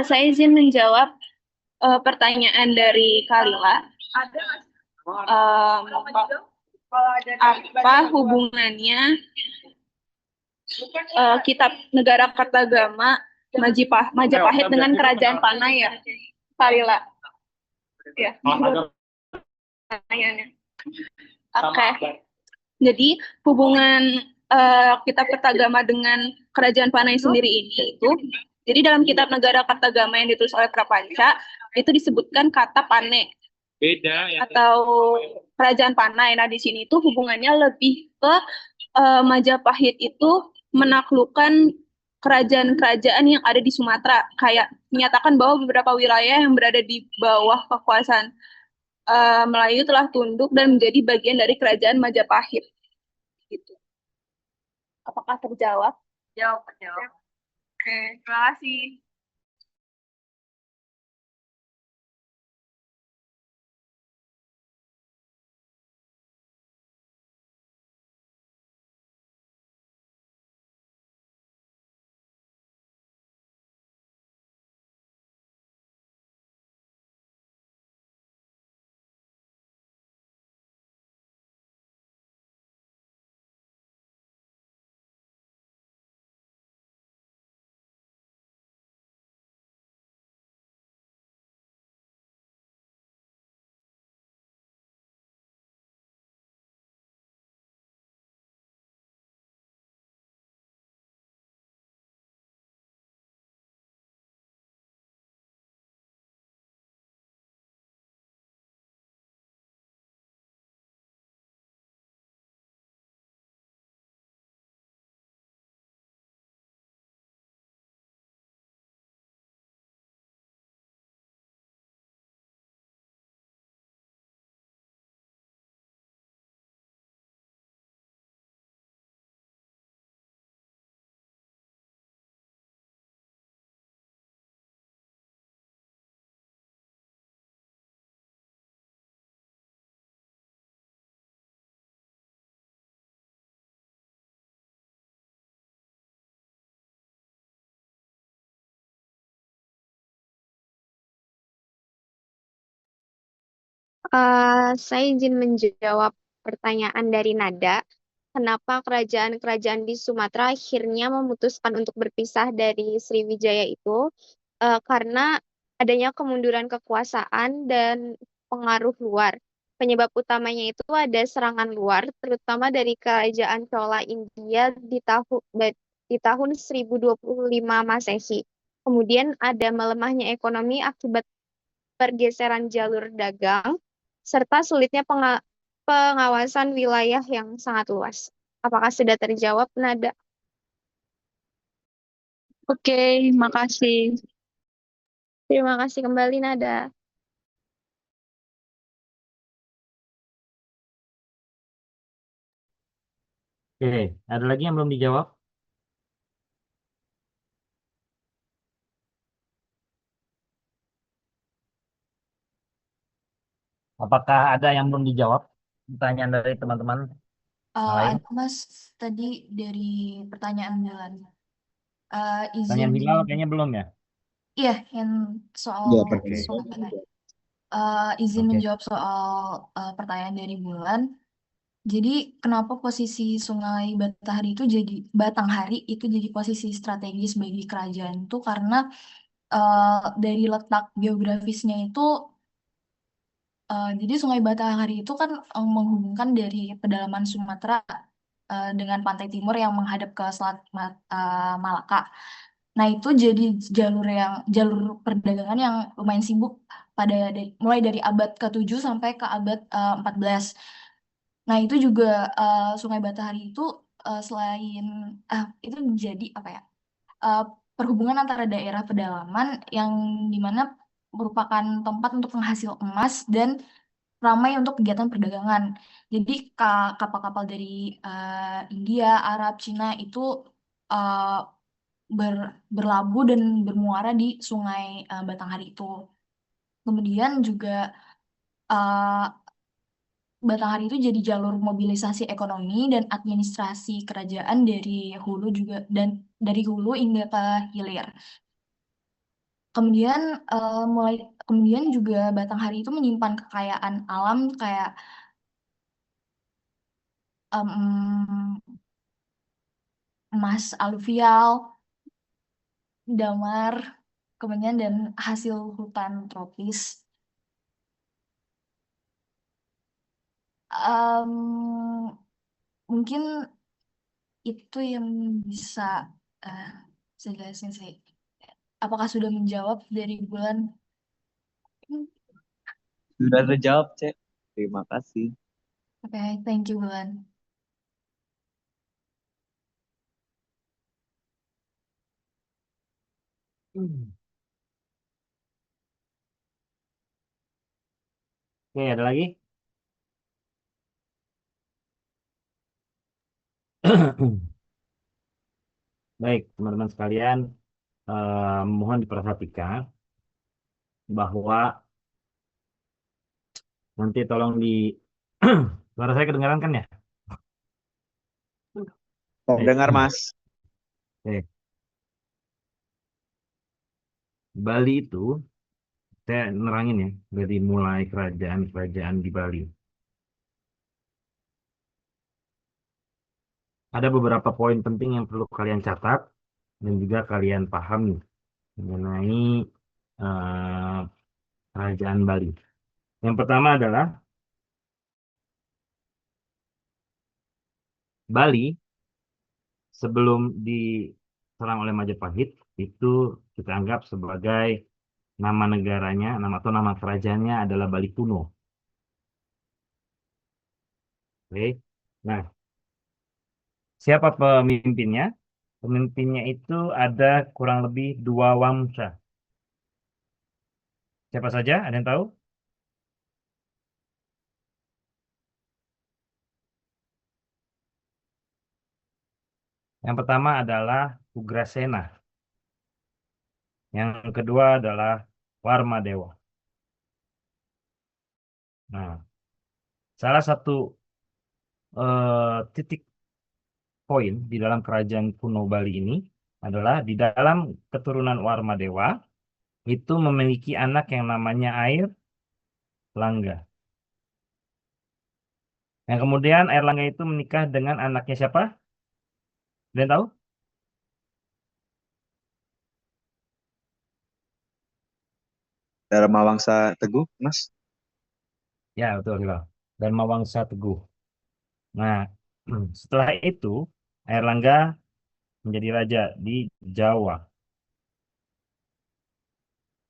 Saya izin menjawab pertanyaan dari Kalila. Em, apa hubungannya kitab negara Kartagama Majapahit dengan kerajaan Panay ya, Kalila? Ya, pertanyaannya. Oke. Jadi hubungan kitab Kartagama dengan kerajaan Panay sendiri ini itu, jadi dalam kitab negara Kartagama yang ditulis oleh Prapanca itu disebutkan kata Pane Beda ya. atau kerajaan Panay. Nah, di sini itu hubungannya lebih ke Majapahit itu menaklukkan kerajaan-kerajaan yang ada di Sumatera, kayak menyatakan bahwa beberapa wilayah yang berada di bawah kekuasaan Melayu telah tunduk dan menjadi bagian dari kerajaan Majapahit. Gitu. Apakah terjawab? Jawab. Oke, terima kasih. Saya izin menjawab pertanyaan dari Nada. Kenapa kerajaan-kerajaan di Sumatera akhirnya memutuskan untuk berpisah dari Sriwijaya itu? Karena adanya kemunduran kekuasaan dan pengaruh luar. Penyebab utamanya itu ada serangan luar, terutama dari kerajaan Chola India di tahun 1025 Masehi. Kemudian ada melemahnya ekonomi akibat pergeseran jalur dagang, serta sulitnya pengawasan wilayah yang sangat luas. Apakah sudah terjawab, Nada? Oke, makasih. Terima kasih kembali, Nada. Oke, ada lagi yang belum dijawab? Apakah ada yang belum dijawab? Pertanyaan dari teman-teman yang lain? Ada Mas tadi dari pertanyaan Bulan. Izin Pertanyaan Hilal kayaknya belum ya? iya yang soal Ya, Oke. soal Bulan. Izin Oke. menjawab soal pertanyaan dari Bulan. Jadi kenapa posisi Sungai Batanghari itu jadi posisi strategis bagi kerajaan itu karena dari letak geografisnya itu jadi Sungai Batanghari itu kan menghubungkan dari pedalaman Sumatera dengan pantai timur yang menghadap ke selat Malaka. Nah, itu jadi jalur perdagangan yang lumayan sibuk mulai dari abad ke-7 sampai ke abad 14. Nah, itu juga Sungai Batanghari itu selain itu jadi apa ya? eh, Perhubungan antara daerah pedalaman yang dimana merupakan tempat untuk penghasil emas dan ramai untuk kegiatan perdagangan. Jadi kapal-kapal dari India, Arab, Cina itu eh, berlabuh dan bermuara di Sungai Batanghari itu. Kemudian juga eh, Batanghari itu jadi jalur mobilisasi ekonomi dan administrasi kerajaan dari hulu hingga ke hilir. Kemudian kemudian juga Batanghari itu menyimpan kekayaan alam kayak em, emas aluvial, damar, kemudian dan hasil hutan tropis. Em, Mungkin itu yang bisa eh, saya jelasin sih. Apakah sudah menjawab dari Bulan? Sudah terjawab, Cek. Terima kasih. Oke, thank you Bulan. Oke, ada lagi? Baik, teman-teman sekalian, mohon diperhatikan bahwa nanti tolong suara saya kedengaran kan ya? Baik. Dengar, Mas. Oke. Bali itu, saya nerangin ya, dari mulai kerajaan-kerajaan di Bali. Ada beberapa poin penting yang perlu kalian catat dan juga kalian pahami mengenai eh, kerajaan Bali. Yang pertama adalah Bali sebelum diserang oleh Majapahit itu kita anggap sebagai nama negaranya, nama kerajaannya adalah Bali kuno. Oke. Nah, siapa pemimpinnya? Pemimpinnya itu ada kurang lebih 2 Wangsa. Siapa saja? Ada yang tahu? Yang pertama adalah Ugrasena. Yang kedua adalah Warmadewa. Nah, salah satu titik poin di dalam kerajaan kuno Bali ini adalah di dalam keturunan Warmadewa itu memiliki anak yang namanya Air Langga. Yang kemudian Airlangga itu menikah dengan anaknya siapa? Ada yang tahu? Dharma Wangsa Teguh, Mas. Ya, betul, betul. Dan Mawangsa Teguh. Nah, setelah itu Airlangga menjadi raja di Jawa.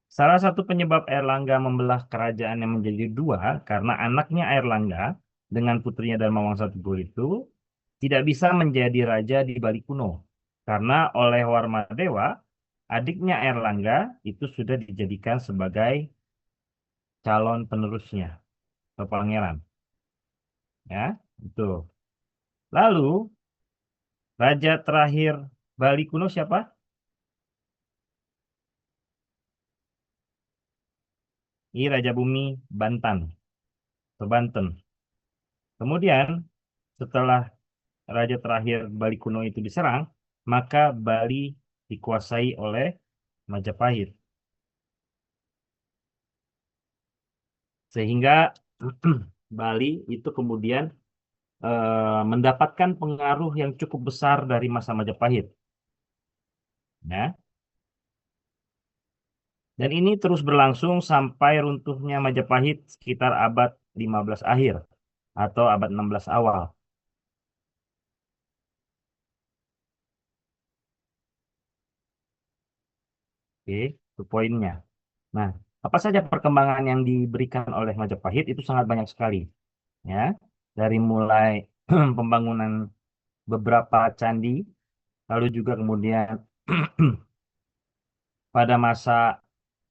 Salah satu penyebab Airlangga membelah kerajaannya menjadi dua karena anaknya Airlangga dengan putrinya Dharma Wangsa Teguh itu tidak bisa menjadi raja di Bali kuno. Karena oleh Warmadewa, adiknya Airlangga itu sudah dijadikan sebagai calon penerusnya atau pangeran. Ya, itu. Lalu raja terakhir Bali kuno siapa? Ini Raja Bumi Bantan atau Banten. Kemudian setelah raja terakhir Bali kuno itu diserang, maka Bali dikuasai oleh Majapahit. Sehingga Bali itu kemudian mendapatkan pengaruh yang cukup besar dari masa Majapahit. Ya. Dan ini terus berlangsung sampai runtuhnya Majapahit sekitar abad 15 akhir atau abad 16 awal. Oke, itu poinnya. Nah, apa saja perkembangan yang diberikan oleh Majapahit itu sangat banyak sekali. Ya, dari mulai pembangunan beberapa candi, lalu juga kemudian pada masa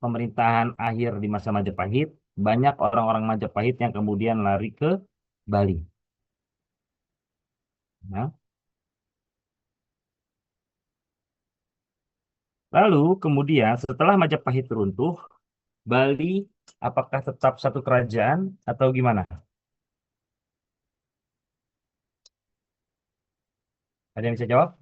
pemerintahan akhir di masa Majapahit, banyak orang-orang Majapahit yang kemudian lari ke Bali. Nah, lalu kemudian setelah Majapahit runtuh, Bali apakah tetap satu kerajaan atau gimana? Ada yang bisa jawab?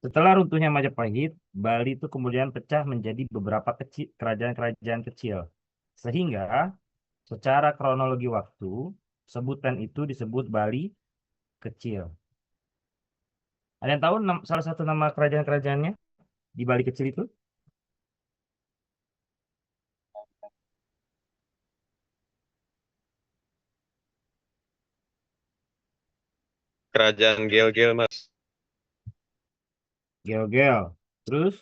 Setelah runtuhnya Majapahit, Bali itu kemudian pecah menjadi beberapa kerajaan-kerajaan kecil. Sehingga secara kronologi waktu, sebutan itu disebut Bali kecil. Ada yang tahu salah satu nama kerajaan-kerajaannya di Bali kecil itu? Kerajaan Gel-Gel, Mas. Gel-Gel. Terus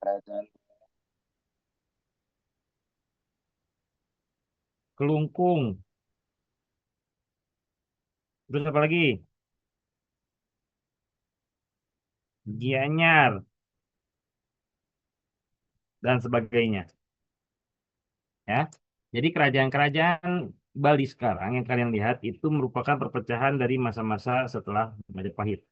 Kerajaan Kelungkung. Terus apa lagi? Gianyar dan sebagainya. Ya. Jadi kerajaan-kerajaan Bali sekarang yang kalian lihat itu merupakan perpecahan dari masa-masa setelah Majapahit.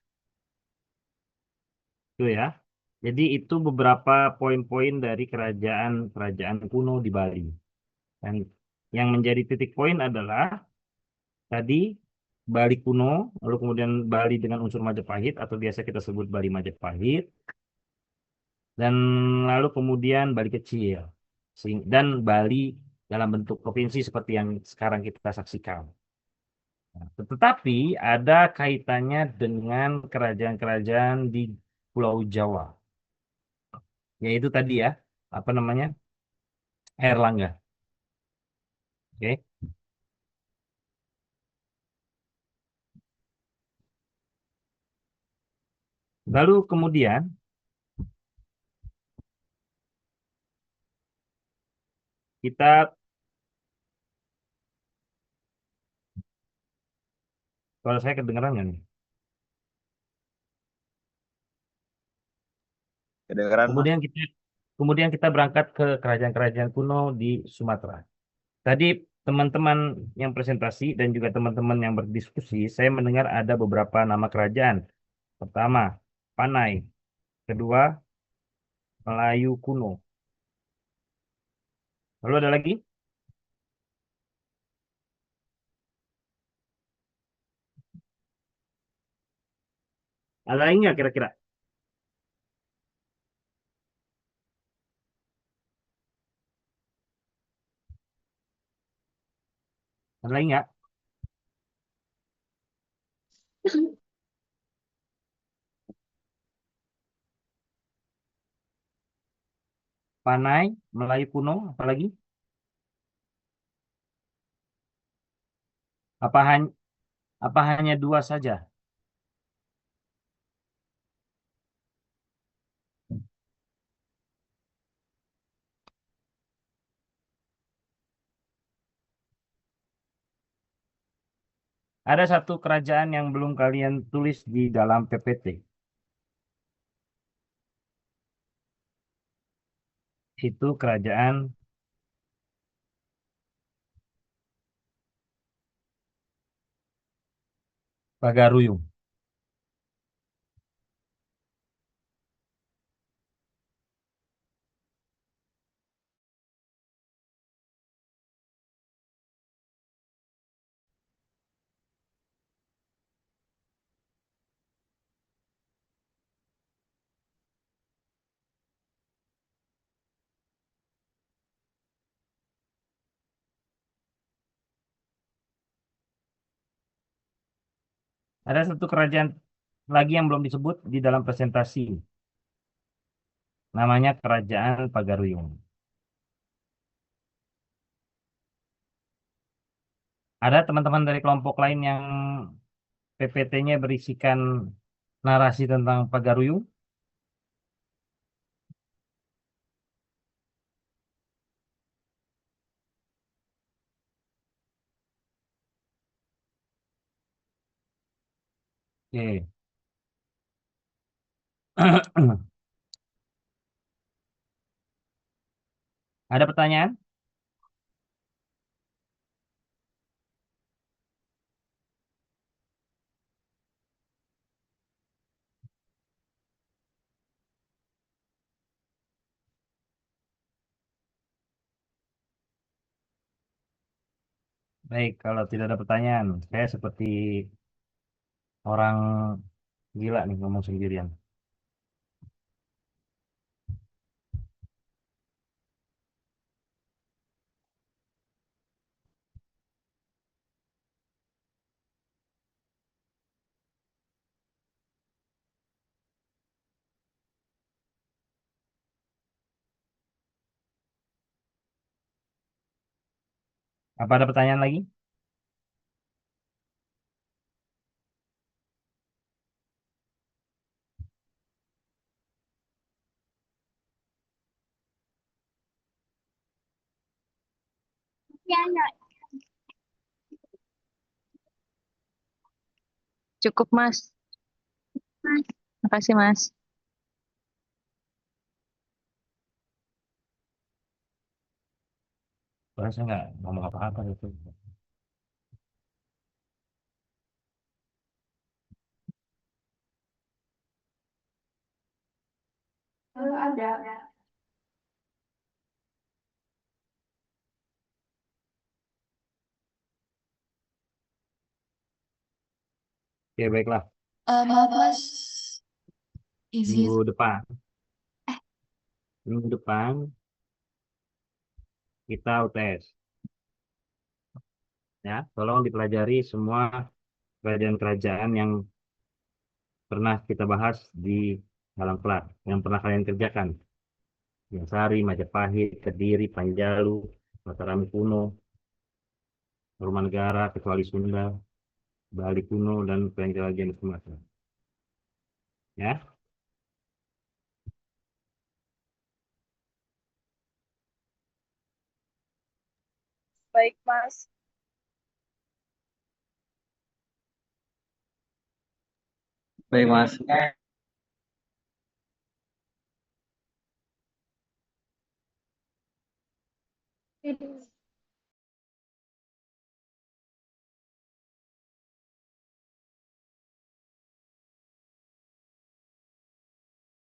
Itu ya. Jadi itu beberapa poin-poin dari kerajaan-kerajaan kuno di Bali. Dan yang menjadi titik poin adalah tadi Bali kuno, lalu kemudian Bali dengan unsur Majapahit atau biasa kita sebut Bali Majapahit, dan lalu kemudian Bali kecil, dan Bali dalam bentuk provinsi seperti yang sekarang kita saksikan. Nah, tetapi ada kaitannya dengan kerajaan-kerajaan di Pulau Jawa, yaitu tadi ya, apa namanya, Airlangga. Oke. Lalu kemudian kita, kalau saya kedengeran nggak nih? kedengeran, Mas. Kemudian kita berangkat ke kerajaan-kerajaan kuno di Sumatera. Tadi teman-teman yang presentasi dan juga teman-teman yang berdiskusi, saya mendengar ada beberapa nama kerajaan. Pertama, Panai. Kedua, Melayu kuno. Lalu ada lagi? Ada lagi nggak kira-kira? Ada lagi nggak? Panai, Melayu kuno, apalagi? Apa hanya apa hanya dua saja? Ada satu kerajaan yang belum kalian tulis di dalam PPT. Itu kerajaan Pagaruyung. Ada satu kerajaan lagi yang belum disebut di dalam presentasi. Namanya Kerajaan Pagaruyung. Ada teman-teman dari kelompok lain yang PPT-nya berisikan narasi tentang Pagaruyung? Oke. Ada pertanyaan? Baik, kalau tidak ada pertanyaan, saya seperti orang gila nih ngomong sendirian. Apa ada pertanyaan lagi? Cukup, Mas. Makasih, Mas. Soalnya saya nggak ngomong apa-apa itu. Ada. Oke, baiklah. Maaf Mas, izin. Minggu depan, minggu depan kita UTS. Ya, tolong dipelajari semua kerajaan-kerajaan yang pernah kita bahas di dalam kelas, yang pernah kalian kerjakan. Sari, Majapahit, Kediri, Panjalu, Mataram kuno, Tarumanegara, kecuali Sunda, Bali kuno, dan Penjelajahan Sumatera. Ya, Baik, Mas. Baik, Mas.